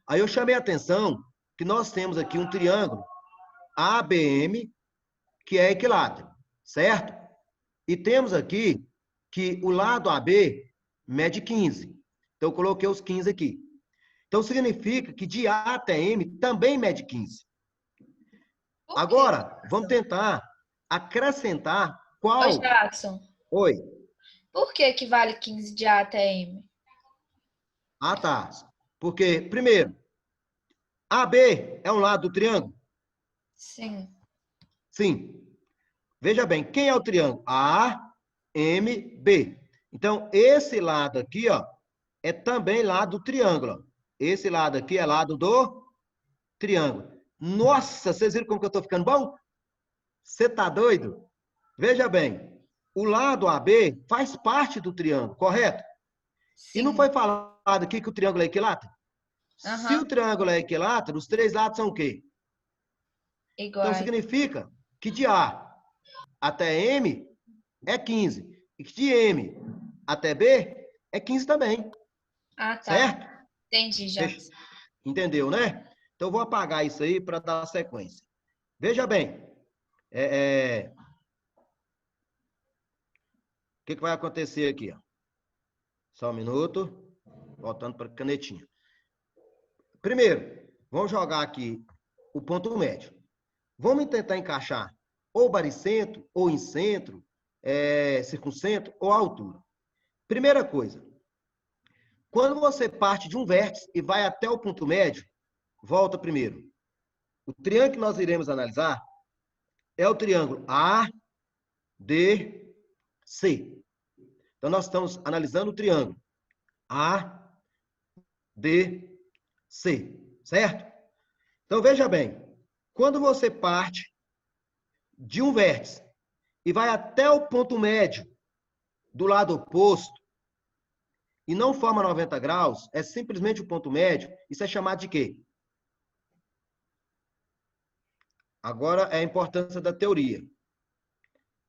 Aí eu chamei a atenção que nós temos aqui um triângulo ABM, que é equilátero, certo? E temos aqui que o lado AB mede 15. Então, eu coloquei os 15 aqui. Então, significa que de A até M também mede 15. Agora, vamos tentar acrescentar qual... Ô, Jackson, Oi. por que vale 15 de A até M? Ah, tá. Porque, primeiro, AB é um lado do triângulo? Sim. Sim. Veja bem, quem é o triângulo? A, M, B. Então, esse lado aqui, ó, é também lado do triângulo. Ó. Esse lado aqui é lado do triângulo. Nossa, vocês viram como que eu tô ficando bom? Você tá doido? Veja bem, o lado AB faz parte do triângulo, correto? Sim. E não foi falado aqui que o triângulo é equilátero? Aham. Se o triângulo é equilátero, os três lados são o quê? Então, Iguais. significa que de A até M é 15. E que de M até B é 15 também. Ah, tá. Certo? Entendi, Jackson. Entendeu, né? Então, eu vou apagar isso aí para dar sequência. Veja bem. O que vai acontecer aqui? Ó? Só um minuto. Voltando para a canetinha. Primeiro, vamos jogar aqui o ponto médio. Vamos tentar encaixar ou baricentro, ou incentro, circuncentro, ou altura. Primeira coisa, quando você parte de um vértice e vai até o ponto médio, volta primeiro. O triângulo que nós iremos analisar é o triângulo ADC. Então, nós estamos analisando o triângulo ADC, certo? Então, veja bem, quando você parte de um vértice e vai até o ponto médio do lado oposto e não forma 90 graus, é simplesmente o ponto médio, isso é chamado de quê? Agora é a importância da teoria.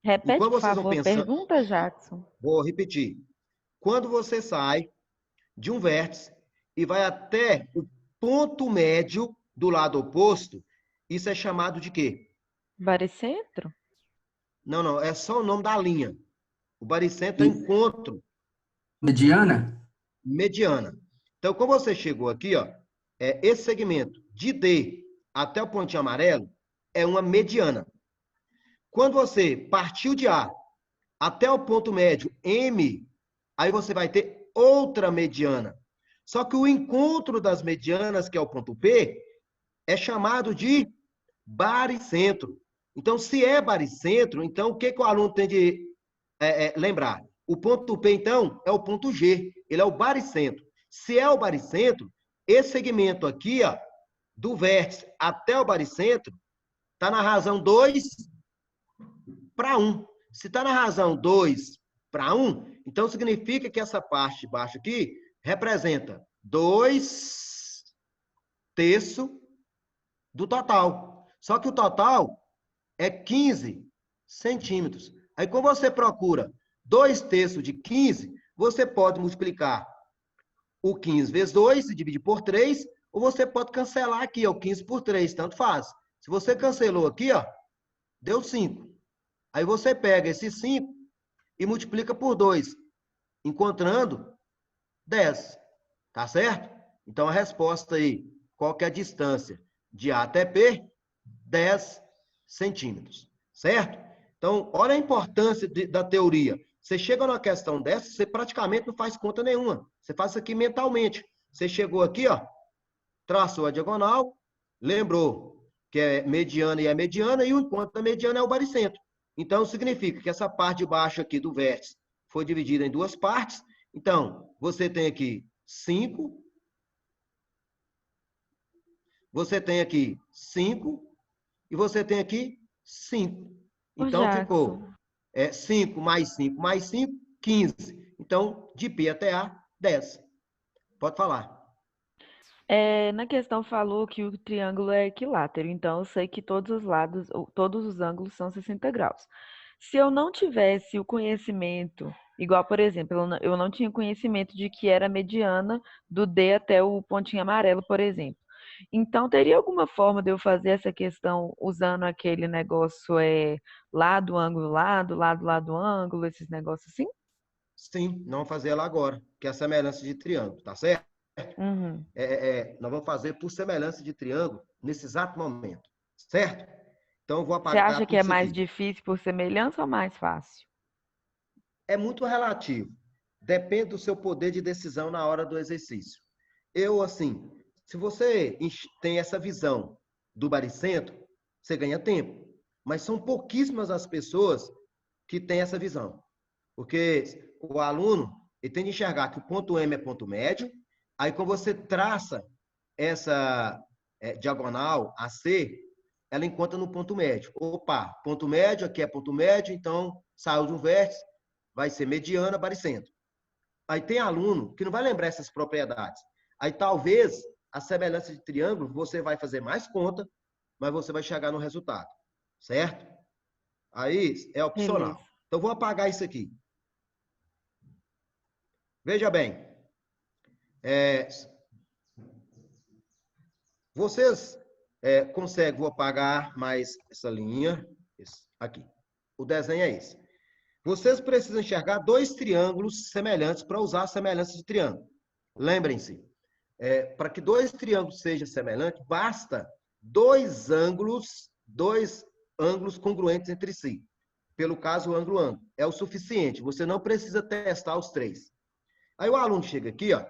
Repete, Enquanto por vocês vão favor, pensando, pergunta, Jackson. vou repetir. Quando você sai de um vértice e vai até o ponto médio do lado oposto, isso é chamado de quê? Baricentro? Não, é só o nome da linha. O baricentro é encontro. Mediana? Mediana. Então, quando você chegou aqui, ó, esse segmento de D até o pontinho amarelo é uma mediana. Quando você partiu de A até o ponto médio M, aí você vai ter outra mediana. Só que o encontro das medianas, que é o ponto P, é chamado de baricentro. Então, se é baricentro, então o que o aluno tem de lembrar? O ponto P, então, é o ponto G. Ele é o baricentro. Se é o baricentro, esse segmento aqui, ó, do vértice até o baricentro, está na razão 2:1. Se está na razão 2:1, então significa que essa parte de baixo aqui representa 2 terço do total. Só que o total é 15 centímetros. Aí, quando você procura 2 terços de 15, você pode multiplicar o 15 vezes 2 e dividir por 3, ou você pode cancelar aqui, ó, o 15 por 3, tanto faz. Se você cancelou aqui, ó, deu 5. Aí você pega esse 5 e multiplica por 2, encontrando 10. Tá certo? Então, a resposta aí, qual que é a distância de A até P? 10 centímetros. Certo? Então, olha a importância da teoria. Você chega numa questão dessa, você praticamente não faz conta nenhuma. Você faz isso aqui mentalmente. Você chegou aqui, ó, traçou a diagonal, lembrou que é mediana e é mediana, e o ponto da mediana é o baricentro. Então, significa que essa parte de baixo aqui do vértice foi dividida em 2 partes. Então, você tem aqui 5. Você tem aqui 5. E você tem aqui 5. Ô, Então, Jackson, ficou 5 mais 5 mais 5, 15. Então, de P até A, 10. Pode falar. na questão falou que o triângulo é equilátero, então eu sei que todos os lados, todos os ângulos são 60 graus. Se eu não tivesse o conhecimento, igual, por exemplo, eu não tinha conhecimento de que era mediana do D até o pontinho amarelo, por exemplo. Então, teria alguma forma de eu fazer essa questão usando aquele negócio lado, ângulo, lado, ângulo, esses negócios assim? Sim, não vamos fazer ela agora, que é a semelhança de triângulo, tá certo? Uhum. Nós vamos fazer por semelhança de triângulo nesse exato momento, certo? Então, eu vou Você acha apagar que tudo é isso mais aqui. difícil por semelhança ou mais fácil? É muito relativo. Depende do seu poder de decisão na hora do exercício. Eu, assim, se você tem essa visão do baricentro, você ganha tempo. Mas são pouquíssimas as pessoas que têm essa visão. Porque o aluno, ele tem de enxergar que o ponto M é ponto médio, aí quando você traça essa diagonal AC, ela encontra no ponto médio. Opa, ponto médio, aqui é ponto médio, então saiu de um vértice, vai ser mediana, baricentro. Aí tem aluno que não vai lembrar essas propriedades. Aí talvez a semelhança de triângulo, você vai fazer mais conta, mas você vai chegar no resultado. Certo? Aí é opcional. Beleza. Então vou apagar isso aqui. Veja bem. Vocês conseguem, vou apagar mais essa linha. Aqui. O desenho é esse. Vocês precisam enxergar 2 triângulos semelhantes para usar a semelhança de triângulo. Lembrem-se, para que 2 triângulos sejam semelhantes, basta 2 ângulos congruentes entre si. Pelo caso, o ângulo é o suficiente. Você não precisa testar os 3. Aí o aluno chega aqui, ó,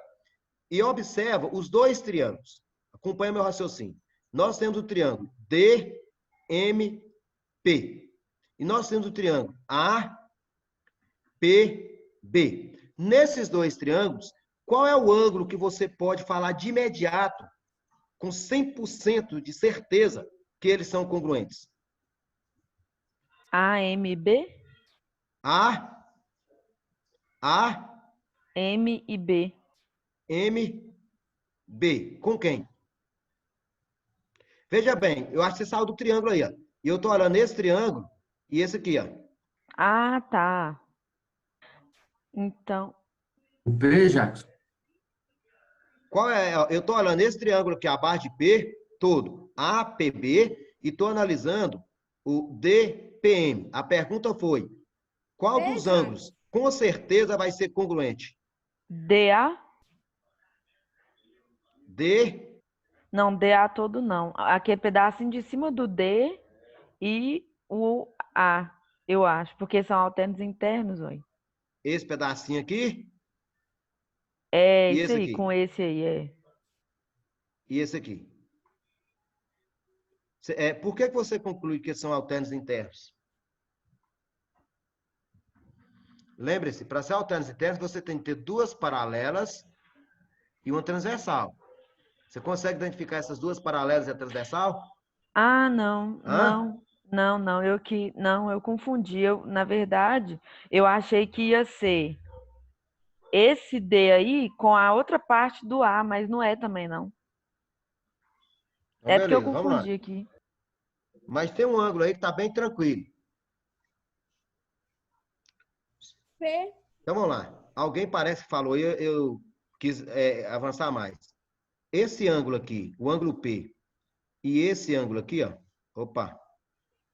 e observa os 2 triângulos. Acompanha meu raciocínio. Nós temos o triângulo DMP. E nós temos o triângulo APB. Nesses 2 triângulos, qual é o ângulo que você pode falar de imediato, com 100% de certeza, que eles são congruentes? AMB? A, M e B. M, B. Com quem? Veja bem, eu acho que você saiu do triângulo aí, ó. E eu estou olhando esse triângulo e esse aqui, ó. Ah, tá. Então, O P, Jackson. Qual é? Eu estou olhando esse triângulo aqui, a barra de P, todo, APB, e estou analisando o DPM. A pergunta foi, qual dos Veja. ângulos, com certeza, vai ser congruente? DA? D, Não, DA todo não. Aquele pedacinho de cima do D e o A, eu acho, porque são alternos internos, oi. esse pedacinho aqui, É e isso esse aí, aqui, com esse aí, é. e esse aqui. Por que você conclui que são alternos internos? Lembre-se, para ser alternos internos, você tem que ter 2 paralelas e uma transversal. Você consegue identificar essas 2 paralelas e a transversal? Ah, não, Hã? eu confundi. Na verdade, eu achei que ia ser esse D aí com a outra parte do A, mas não é também, não. Então, É porque eu beleza, vamos lá. confundi aqui. Mas tem um ângulo aí que tá bem tranquilo. P. Então, vamos lá. Alguém parece que falou, eu quis avançar mais. Esse ângulo aqui, o ângulo P, e esse ângulo aqui, ó. Opa.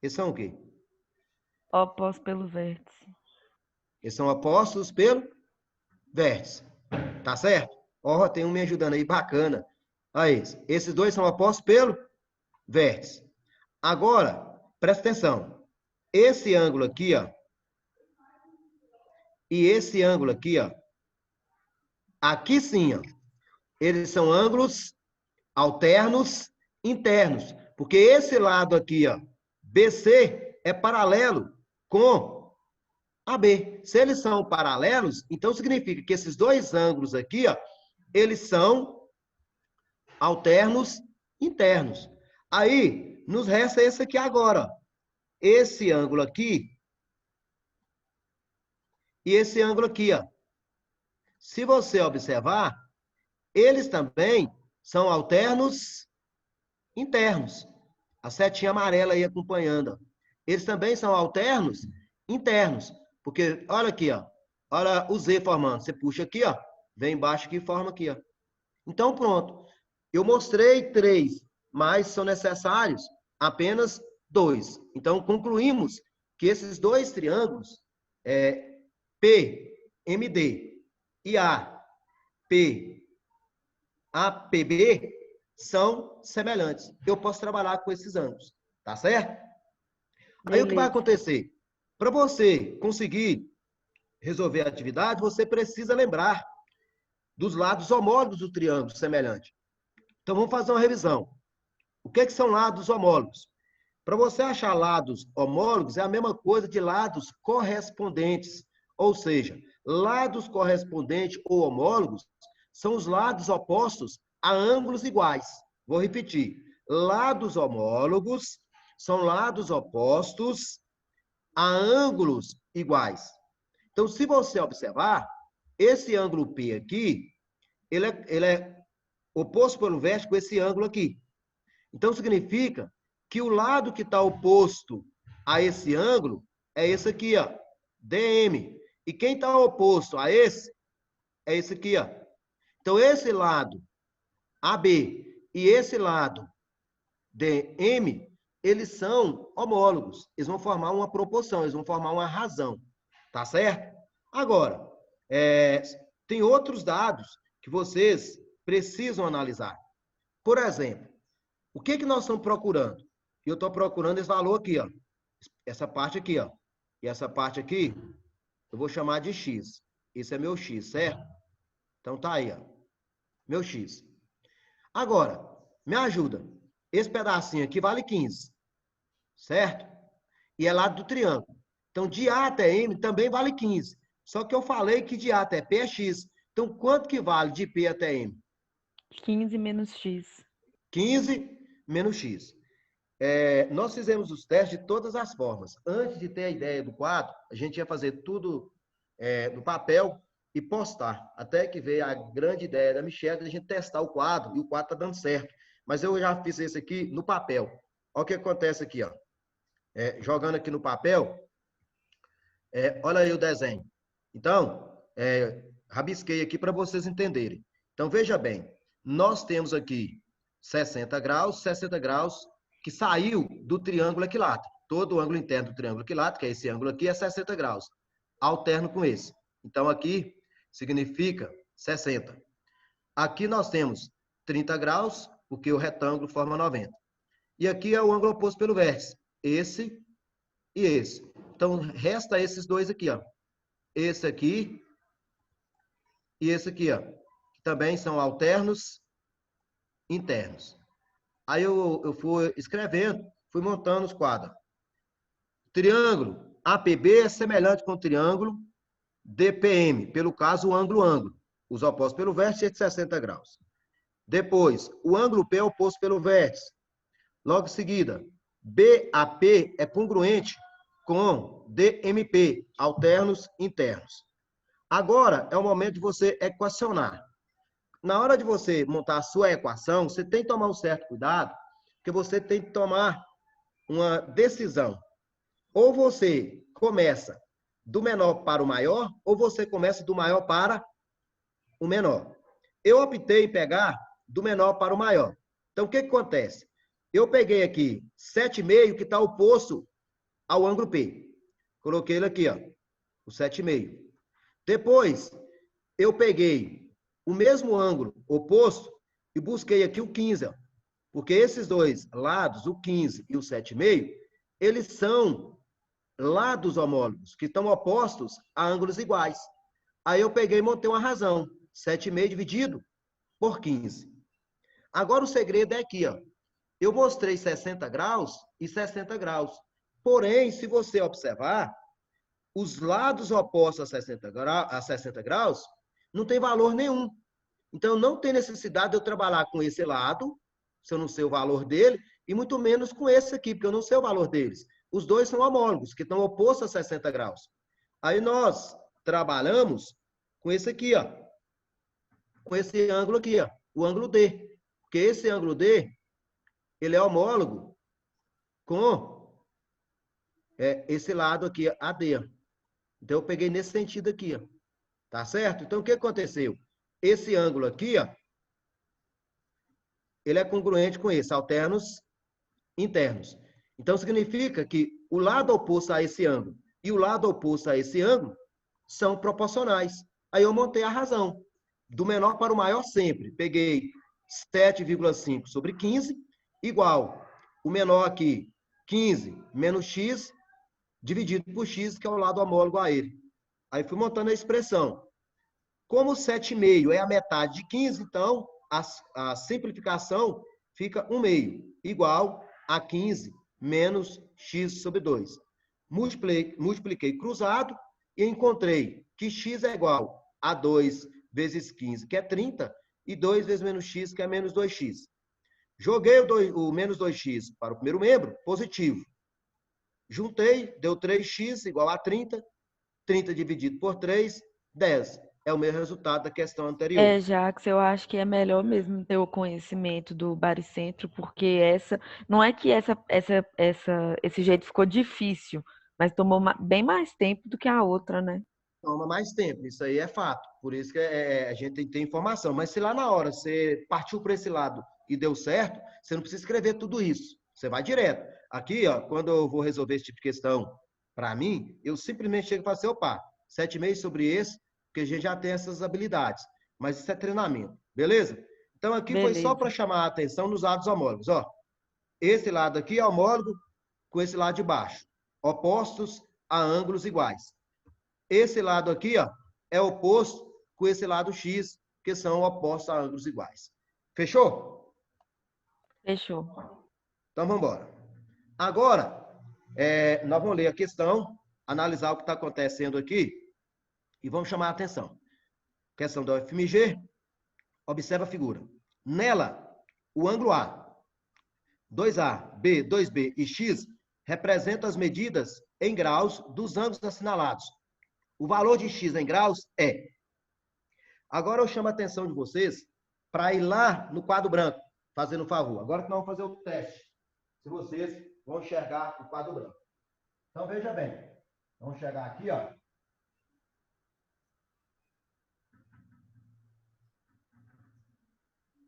Esses são o quê? Opostos pelo vértice. Eles são opostos pelo vértice. Tá certo? Ó, tem um me ajudando aí, bacana. Aí, esses dois são opostos pelo vértice. Agora, presta atenção. Esse ângulo aqui, ó, e esse ângulo aqui, ó, aqui sim, ó, eles são ângulos alternos internos, porque esse lado aqui, ó, BC, é paralelo com AB. Se eles são paralelos, então significa que esses dois ângulos aqui, ó, eles são alternos internos. Aí, nos resta esse aqui agora, ó. Esse ângulo aqui e esse ângulo aqui, ó. Se você observar, eles também são alternos internos. A setinha amarela aí acompanhando, ó. Eles também são alternos internos, porque olha aqui, ó. Olha o Z formando. Você puxa aqui, ó, vem embaixo aqui e forma aqui, ó. Então, pronto. Eu mostrei 3, mas são necessários apenas 2. Então, concluímos que esses dois triângulos, PMD e APB, são semelhantes. Eu posso trabalhar com esses ângulos, tá certo? Aí o que vai acontecer? Para você conseguir resolver a atividade, você precisa lembrar dos lados homólogos do triângulo semelhante. Então, vamos fazer uma revisão. O que são lados homólogos? Para você achar lados homólogos, é a mesma coisa de lados correspondentes. Ou seja, lados correspondentes ou homólogos são os lados opostos a ângulos iguais. Vou repetir. Lados homólogos são lados opostos a ângulos iguais. Então, se você observar, esse ângulo P aqui, ele é oposto pelo vértice com esse ângulo aqui. Então, significa que o lado que está oposto a esse ângulo é esse aqui, ó, DM. E quem está oposto a esse é esse aqui, ó. Então, esse lado AB e esse lado DM, eles são homólogos. Eles vão formar uma proporção, eles vão formar uma razão. Tá certo? Agora, tem outros dados que vocês precisam analisar. Por exemplo, o que nós estamos procurando? Eu estou procurando esse valor aqui, ó. Essa parte aqui, ó. E essa parte aqui, eu vou chamar de X. Esse é meu X, certo? Então tá aí, ó. Meu X. Agora, me ajuda. Esse pedacinho aqui vale 15. Certo? E é lado do triângulo. Então, de A até M também vale 15. Só que eu falei que de A até P é X. Então, quanto que vale de P até M? 15 menos X. 15 menos X. Nós fizemos os testes de todas as formas. Antes de ter a ideia do quadro, a gente ia fazer tudo no papel e postar. Até que veio a grande ideia da Michelle de a gente testar o quadro, e o quadro está dando certo. Mas eu já fiz esse aqui no papel. Olha o que acontece aqui, ó. Jogando aqui no papel, olha aí o desenho. Então, rabisquei aqui para vocês entenderem. Então, veja bem, nós temos aqui 60 graus que saiu do triângulo equilátero. Todo o ângulo interno do triângulo equilátero, que é esse ângulo aqui, é 60 graus. Alterno com esse. Então, aqui significa 60. Aqui nós temos 30 graus, porque o retângulo forma 90. E aqui é o ângulo oposto pelo vértice. Esse e esse. Então, resta esses dois aqui, ó. Esse aqui e esse aqui, ó. Que também são alternos internos. Aí eu fui escrevendo, fui montando os quadros. Triângulo APB é semelhante com o triângulo DPM, pelo caso, o ângulo-ângulo. Os opostos pelo vértice é de 60 graus. Depois, o ângulo P é oposto pelo vértice. Logo em seguida, BAP é congruente com DMP, alternos internos. Agora é o momento de você equacionar. Na hora de você montar a sua equação, você tem que tomar um certo cuidado, que você tem que tomar uma decisão. Ou você começa do menor para o maior, ou você começa do maior para o menor. Eu optei em pegar do menor para o maior. Então, o que acontece? Eu peguei aqui 7,5, que está oposto ao ângulo P. Coloquei ele aqui, ó, o 7,5. Depois, eu peguei o mesmo ângulo oposto e busquei aqui o 15, ó, porque esses dois lados, o 15 e o 7,5, eles são lados homólogos, que estão opostos a ângulos iguais. Aí eu peguei e montei uma razão, 7,5 dividido por 15. Agora o segredo é aqui, ó. Eu mostrei 60 graus e 60 graus. Porém, se você observar, os lados opostos a 60 graus não tem valor nenhum. Então, não tem necessidade de eu trabalhar com esse lado, se eu não sei o valor dele, e muito menos com esse aqui, porque eu não sei o valor deles. Os dois são homólogos, que estão opostos a 60 graus. Aí nós trabalhamos com esse aqui, ó. Com esse ângulo aqui, ó. O ângulo D. Porque esse ângulo D, ele é homólogo com esse lado aqui, AD. Então, eu peguei nesse sentido aqui, ó. Tá certo? Então, o que aconteceu? Esse ângulo aqui, ó, ele é congruente com esse, alternos internos. Então, significa que o lado oposto a esse ângulo e o lado oposto a esse ângulo são proporcionais. Aí eu montei a razão. Do menor para o maior sempre. Peguei 7,5 sobre 15, igual o menor aqui, 15 menos x, dividido por x, que é o lado homólogo a ele. Aí fui montando a expressão. Como 7,5 é a metade de 15, então a simplificação fica 1/2, igual a 15 menos x sobre 2. Multipliquei cruzado e encontrei que x é igual a 2 vezes 15, que é 30, e 2 vezes menos x, que é menos 2x. Joguei o menos 2x para o primeiro membro, positivo. Juntei, deu 3x igual a 30. 30 dividido por 3, 10. É o mesmo resultado da questão anterior. Jax, eu acho que é melhor mesmo ter o conhecimento do baricentro, porque não é que esse jeito ficou difícil, mas tomou bem mais tempo do que a outra, né? Toma mais tempo, isso aí é fato. Por isso que a gente tem que ter informação. Mas se lá na hora você partiu para esse lado e deu certo, você não precisa escrever tudo isso. Você vai direto. Aqui, ó, quando eu vou resolver esse tipo de questão, para mim, eu simplesmente chego e falo assim, opa, 7,5 sobre esse, porque a gente já tem essas habilidades. Mas isso é treinamento, beleza? Então aqui foi só para chamar a atenção nos lados homólogos. Ó, esse lado aqui é homólogo com esse lado de baixo, opostos a ângulos iguais. Esse lado aqui, ó, é oposto com esse lado x, que são opostos a ângulos iguais. Fechou? Fechou. Então, vamos embora. Agora, nós vamos ler a questão, analisar o que está acontecendo aqui e vamos chamar a atenção. Questão da UFMG, observa a figura. Nela, o ângulo A, 2A, B, 2B e X representam as medidas em graus dos ângulos assinalados. O valor de X em graus é. Agora eu chamo a atenção de vocês para ir lá no quadro branco, fazendo um favor. Agora que nós vamos fazer o teste. Se vocês vão enxergar o quadro branco. Então, veja bem. Vamos chegar aqui, ó.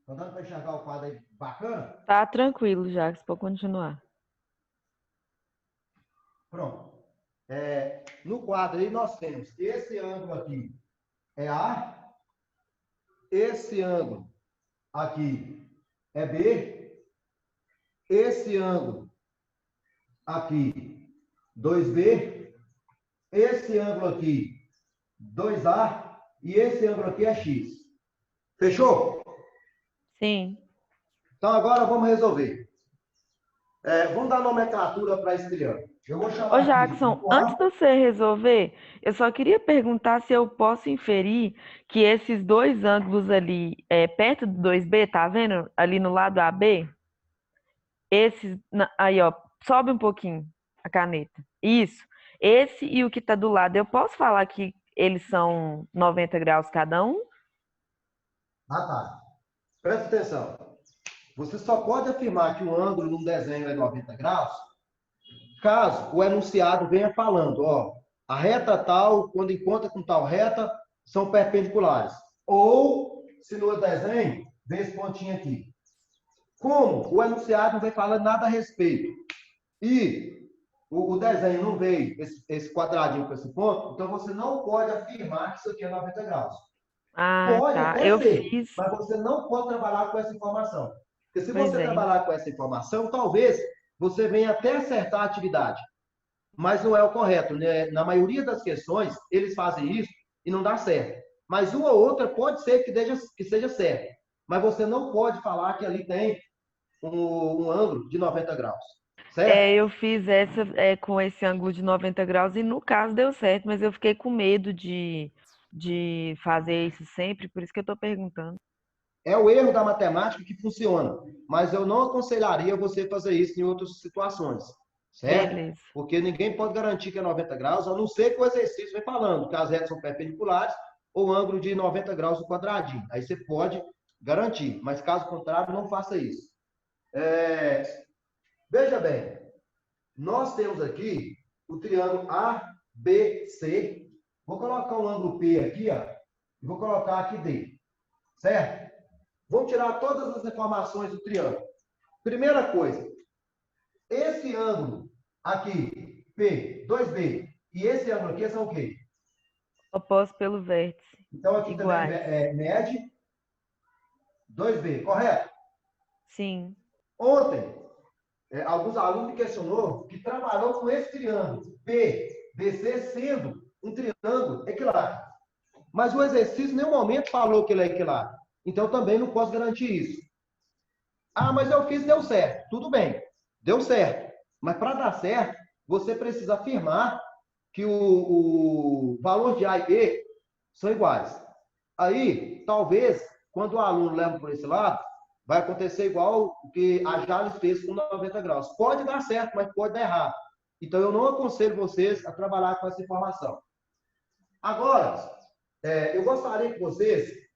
Tá dando para enxergar o quadro aí bacana? Tá tranquilo, Jacques, pode continuar. Pronto. No quadro aí nós temos esse ângulo aqui é A, esse ângulo aqui é B, esse ângulo aqui 2B, esse ângulo aqui 2A e esse ângulo aqui é X. Fechou? Sim. Então agora vamos resolver. Vamos dar nomenclatura para esse triângulo. Ô, Jackson, antes de você resolver, eu só queria perguntar se eu posso inferir que esses dois ângulos ali, perto do 2B, tá vendo? Ali no lado AB? Aí, ó, sobe um pouquinho a caneta. Isso. Esse e o que tá do lado, eu posso falar que eles são 90 graus cada um? Ah, tá. Presta atenção. Você só pode afirmar que um ângulo num desenho é 90 graus caso o enunciado venha falando, ó, a reta tal, quando encontra com tal reta, são perpendiculares. Ou, se no desenho, vem esse pontinho aqui. Como o enunciado não vem falando nada a respeito e o desenho não veio esse quadradinho com esse ponto, então você não pode afirmar que isso aqui é 90 graus. Ah, Pode tá. até Eu ser, fiz. mas você não pode trabalhar com essa informação. Porque se Pois você é. trabalhar com essa informação, talvez você venha até acertar a atividade. Mas não é o correto, né? Na maioria das questões, eles fazem isso e não dá certo. Mas uma ou outra pode ser que seja certo. Mas você não pode falar que ali tem um ângulo de 90 graus. Certo? Eu fiz essa com esse ângulo de 90 graus e no caso deu certo, mas eu fiquei com medo de fazer isso sempre, por isso que eu estou perguntando. É o erro da matemática que funciona, mas eu não aconselharia você fazer isso em outras situações, certo? Beleza. Porque ninguém pode garantir que é 90 graus, a não ser que o exercício vem falando que as retas são perpendiculares ou ângulo de 90 graus no quadradinho. Aí você pode garantir, mas caso contrário, não faça isso. Veja bem, nós temos aqui o triângulo ABC. Vou colocar um ângulo P aqui, ó, e vou colocar aqui D, certo? Vamos tirar todas as informações do triângulo. Primeira coisa, esse ângulo aqui, P, 2B, e esse ângulo aqui são o quê? Oposto pelo vértice. Então aqui Iguais. também mede 2B, correto? Sim. Ontem, alguns alunos me questionou que trabalhou com esse triângulo, PBC, sendo um triângulo equilátero. Mas o exercício em nenhum momento falou que ele é equilátero. Então, eu também não posso garantir isso. Ah, mas eu fiz e deu certo. Tudo bem, deu certo. Mas para dar certo, você precisa afirmar que o valor de A e B são iguais. Aí, talvez, quando o aluno leva por esse lado, vai acontecer igual o que a Jales fez com 90 graus. Pode dar certo, mas pode dar errado. Então, eu não aconselho vocês a trabalhar com essa informação. Agora, eu gostaria que vocês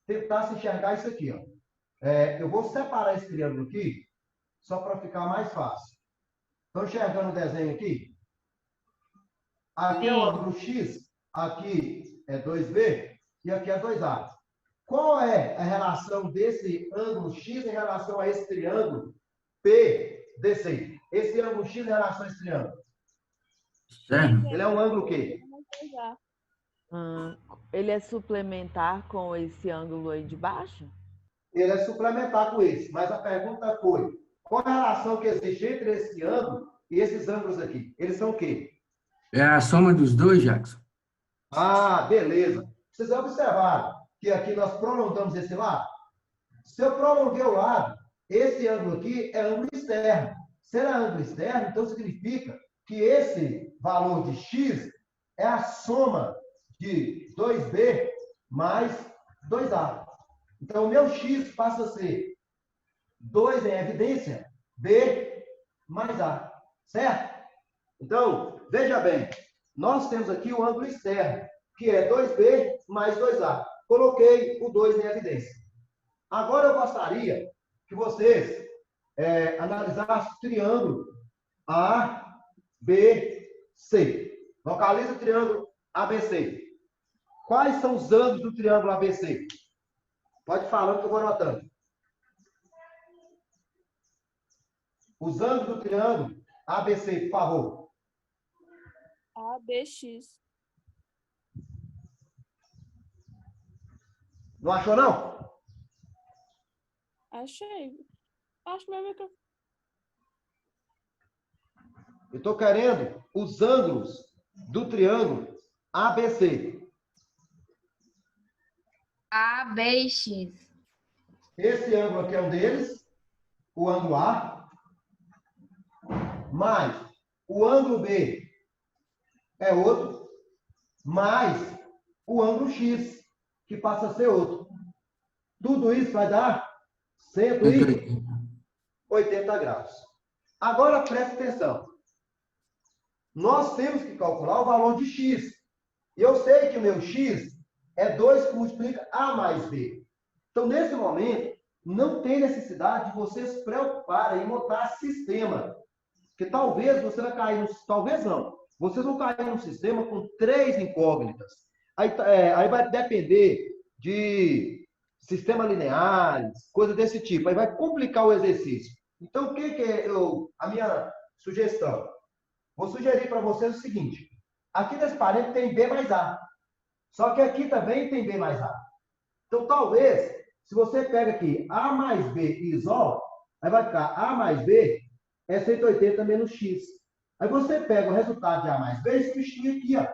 tentassem enxergar isso aqui. Ó. Eu vou separar esse triângulo aqui, só para ficar mais fácil. Estão enxergando o desenho aqui? Aqui é o ângulo X, aqui é 2B e aqui é 2A. Qual é a relação desse ângulo X em relação a esse triângulo PDC? Esse ângulo X em relação a esse triângulo? Ele é um ângulo o quê? Ele é suplementar com esse ângulo aí de baixo? Ele é suplementar com esse, mas a pergunta foi, qual a relação que existe entre esse ângulo e esses ângulos aqui? Eles são o quê? É a soma dos dois, Jackson. Ah, beleza. Vocês observaram que aqui nós prolongamos esse lado? Se eu prolonguei o lado, esse ângulo aqui é ângulo externo. Se é ângulo externo, então significa que esse valor de x é a soma de 2B mais 2A. Então, o meu x passa a ser 2 em evidência, B mais A. Certo? Então, veja bem, nós temos aqui o ângulo externo, que é 2B mais 2A. Coloquei o 2 em evidência. Agora, eu gostaria que vocês analisassem o triângulo ABC. Localiza o triângulo ABC. Quais são os ângulos do triângulo ABC? Pode falar que eu vou anotando. Os ângulos do triângulo ABC, por favor. ABX. Não achou, não? Achei. Acho mesmo que eu... Eu estou querendo os ângulos do triângulo ABC. A, B e X. Esse ângulo aqui é um deles, o ângulo A, mais o ângulo B é outro, mais o ângulo X, que passa a ser outro. Tudo isso vai dar 180 graus. Agora, preste atenção. Nós temos que calcular o valor de X. E eu sei que o meu X é 2 que multiplica A mais B. Então, nesse momento, não tem necessidade de você se preocupar em montar sistema. Porque talvez você vai cair, talvez não, vocês vão cair num sistema com 3 incógnitas. Aí vai depender de sistema lineares, coisa desse tipo. Aí vai complicar o exercício. Então, o que é a minha sugestão? Vou sugerir para vocês o seguinte. Aqui nesse parênteses tem B mais A. Só que aqui também tem B mais A. Então, talvez, se você pega aqui A mais B e isola, aí vai ficar A mais B é 180 menos X. Aí você pega o resultado de A mais B e substitui aqui, ó.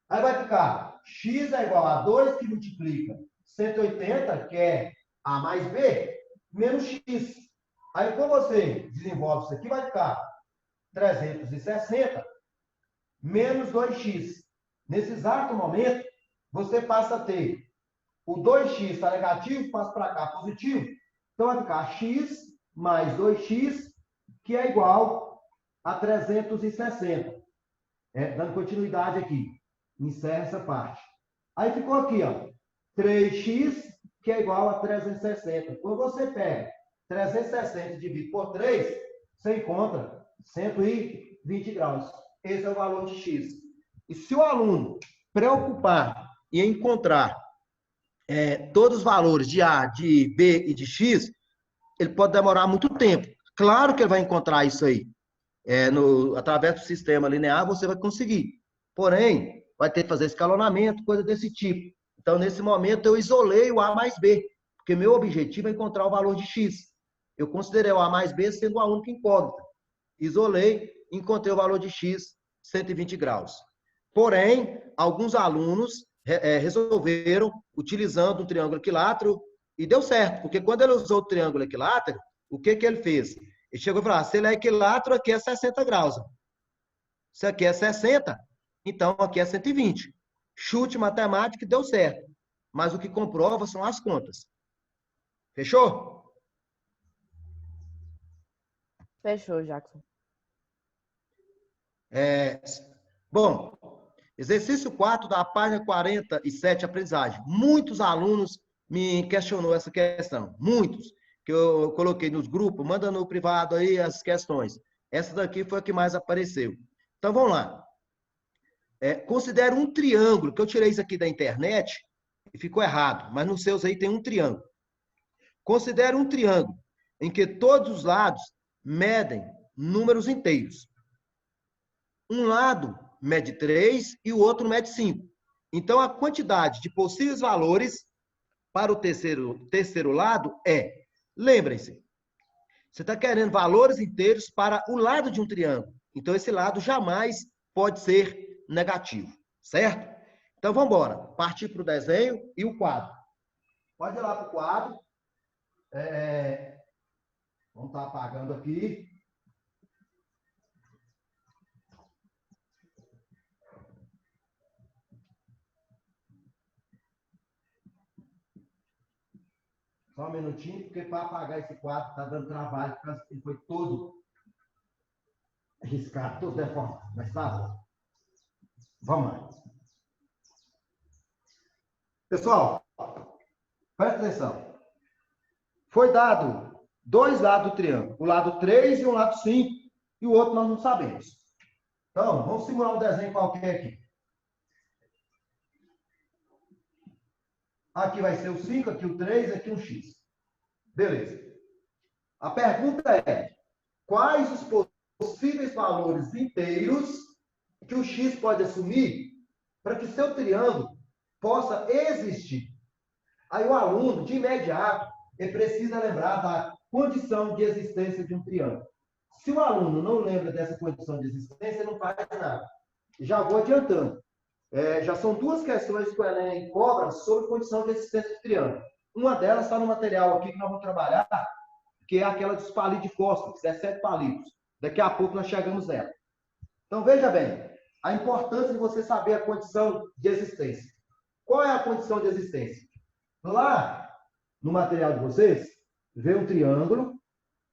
Aí vai ficar X é igual a 2 que multiplica 180, que é A mais B, menos X. Aí, quando você desenvolve isso aqui, vai ficar 360 menos 2x. Nesse exato momento, você passa a ter o 2x está negativo, passa para cá positivo. Então, vai ficar x mais 2x, que é igual a 360. Dando continuidade aqui. Encerra essa parte. Aí ficou aqui, ó, 3x, que é igual a 360. Quando você pega 360 e divide por 3, você encontra 120 graus. Esse é o valor de x. E se o aluno preocupar em encontrar todos os valores de A, de B e de X, ele pode demorar muito tempo. Claro que ele vai encontrar isso aí. Através do sistema linear, você vai conseguir. Porém, vai ter que fazer escalonamento, coisa desse tipo. Então, nesse momento, eu isolei o A mais B, porque meu objetivo é encontrar o valor de X. Eu considerei o A mais B sendo a única incógnita. Isolei, encontrei o valor de X, 120 graus. Porém, alguns alunos resolveram utilizando um triângulo equilátero e deu certo, porque quando ele usou o triângulo equilátero, o que ele fez? Ele chegou e falou, se ele é equilátero, aqui é 60 graus. Se aqui é 60, então aqui é 120. Chute matemático deu certo, mas o que comprova são as contas. Fechou? Fechou, Jackson. Bom, exercício 4 da página 47, aprendizagem. Muitos alunos me questionou essa questão. Muitos. Que eu coloquei nos grupos, manda no privado aí as questões. Essa daqui foi a que mais apareceu. Então, vamos lá. Considere um triângulo, que eu tirei isso aqui da internet e ficou errado, mas nos seus aí tem um triângulo. Considere um triângulo em que todos os lados medem números inteiros. Um lado mede 3 e o outro mede 5. Então, a quantidade de possíveis valores para o terceiro lado lembrem-se, você está querendo valores inteiros para o lado de um triângulo. Então, esse lado jamais pode ser negativo, certo? Então, vamos embora. Partir para o desenho e o quadro. Pode ir lá para o quadro. Vamos estar apagando aqui. Só um minutinho, porque para apagar esse quadro está dando trabalho, porque ele foi todo riscado, todo deformado. Mas tá bom. Vamos lá. Pessoal, presta atenção. Foi dado 2 lados do triângulo. O lado 3 e o lado 5. E o outro nós não sabemos. Então, vamos simular um desenho qualquer aqui. Aqui vai ser o 5, aqui o 3, aqui um X. Beleza. A pergunta é, quais os possíveis valores inteiros que o X pode assumir para que seu triângulo possa existir? Aí o aluno, de imediato, ele precisa lembrar da condição de existência de um triângulo. Se o aluno não lembra dessa condição de existência, ele não faz nada. Já vou adiantando. Já são 2 questões que o Enem cobra sobre condição de existência de triângulo. Uma delas está no material aqui que nós vamos trabalhar, que é aquela dos palitos de fósforo, 17 palitos. Daqui a pouco nós chegamos nela. Então, veja bem, a importância de você saber a condição de existência. Qual é a condição de existência? Lá, no material de vocês, vê um triângulo,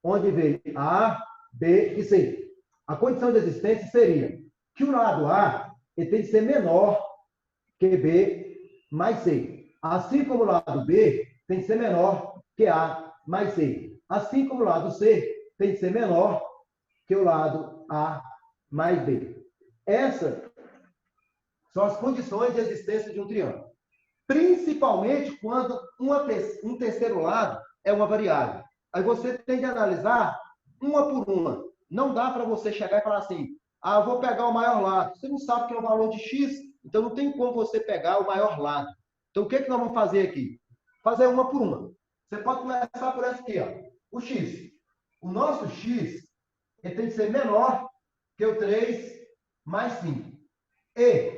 onde vem A, B e C. A condição de existência seria que o lado A ele tem que ser menor que B mais C. Assim como o lado B tem que ser menor que A mais C. Assim como o lado C tem que ser menor que o lado A mais B. Essas são as condições de existência de um triângulo. Principalmente quando um terceiro lado é uma variável. Aí você tem que analisar uma por uma. Não dá para você chegar e falar assim, eu vou pegar o maior lado. Você não sabe que é o valor de X, então não tem como você pegar o maior lado. Então o que nós vamos fazer aqui? Fazer uma por uma. Você pode começar por essa aqui, ó, o X. O nosso X ele tem que ser menor que o 3 mais 5. E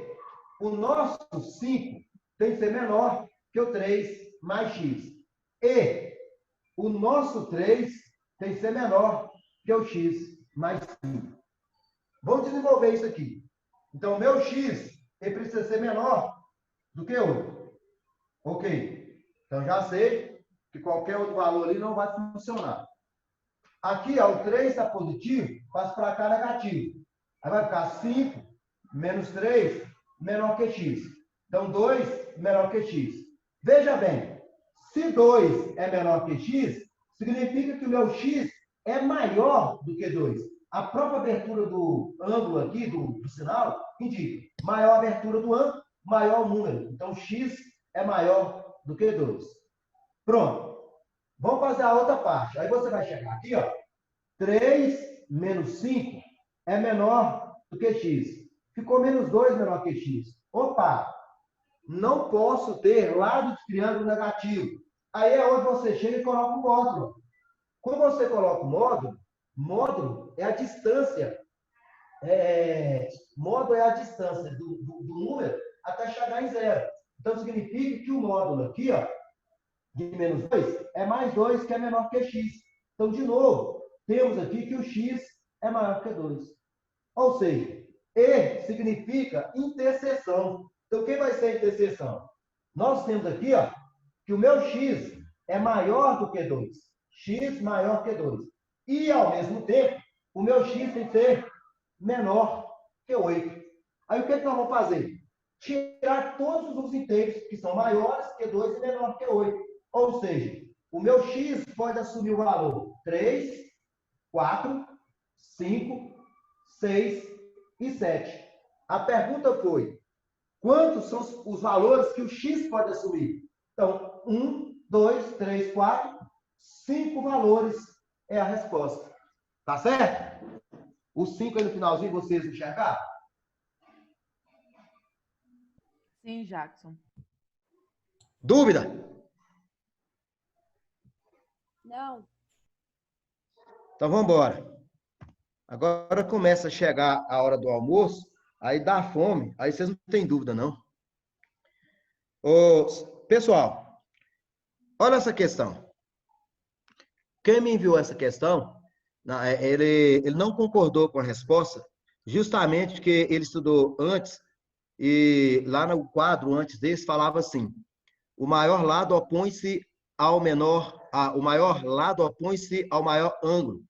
o nosso 5 tem que ser menor que o 3 mais X. E o nosso 3 tem que ser menor que o X mais 5. Vamos desenvolver isso aqui. Então, o meu X ele precisa ser menor do que 8. Ok. Então, já sei que qualquer outro valor ali não vai funcionar. Aqui, ó, o 3 está positivo, passa para cá negativo. Aí vai ficar 5 menos 3 menor que X. Então, 2 menor que X. Veja bem, se 2 é menor que X, significa que o meu X é maior do que 2. A própria abertura do ângulo aqui, do sinal, indica maior abertura do ângulo, maior o número. Então, X é maior do que 2. Pronto. Vamos fazer a outra parte. Aí você vai chegar aqui, ó. 3 menos 5 é menor do que X. Ficou menos 2 menor que X. Opa! Não posso ter lado de triângulo negativo. Aí é onde você chega e coloca o módulo. Quando você coloca o módulo é a distância. Módulo é a distância do número até chegar em 0. Então, significa que o módulo aqui, ó, de menos 2, é mais 2, que é menor que X. Então, de novo, temos aqui que o X é maior que 2. Ou seja, E significa interseção. Então, quem vai ser a interseção? Nós temos aqui, ó, que o meu X é maior do que 2. X maior que 2. E, ao mesmo tempo, o meu X tem que ser menor que 8. Aí, o que nós vamos fazer? Tirar todos os inteiros que são maiores que 2 e menor que 8. Ou seja, o meu X pode assumir o valor 3, 4, 5, 6 e 7. A pergunta foi, quantos são os valores que o X pode assumir? Então, 1, 2, 3, 4, 5 valores é a resposta. Tá certo? O 5 aí no finalzinho vocês enxergaram? Sim, Jackson. Dúvida? Não. Então, vamos embora. Agora começa a chegar a hora do almoço, aí dá fome, aí vocês não têm dúvida, não. Pessoal, olha essa questão. Quem me enviou essa questão, ele não concordou com a resposta, justamente porque ele estudou antes, e lá no quadro antes desse falava assim, o maior lado opõe-se ao menor, o maior lado opõe-se ao maior ângulo.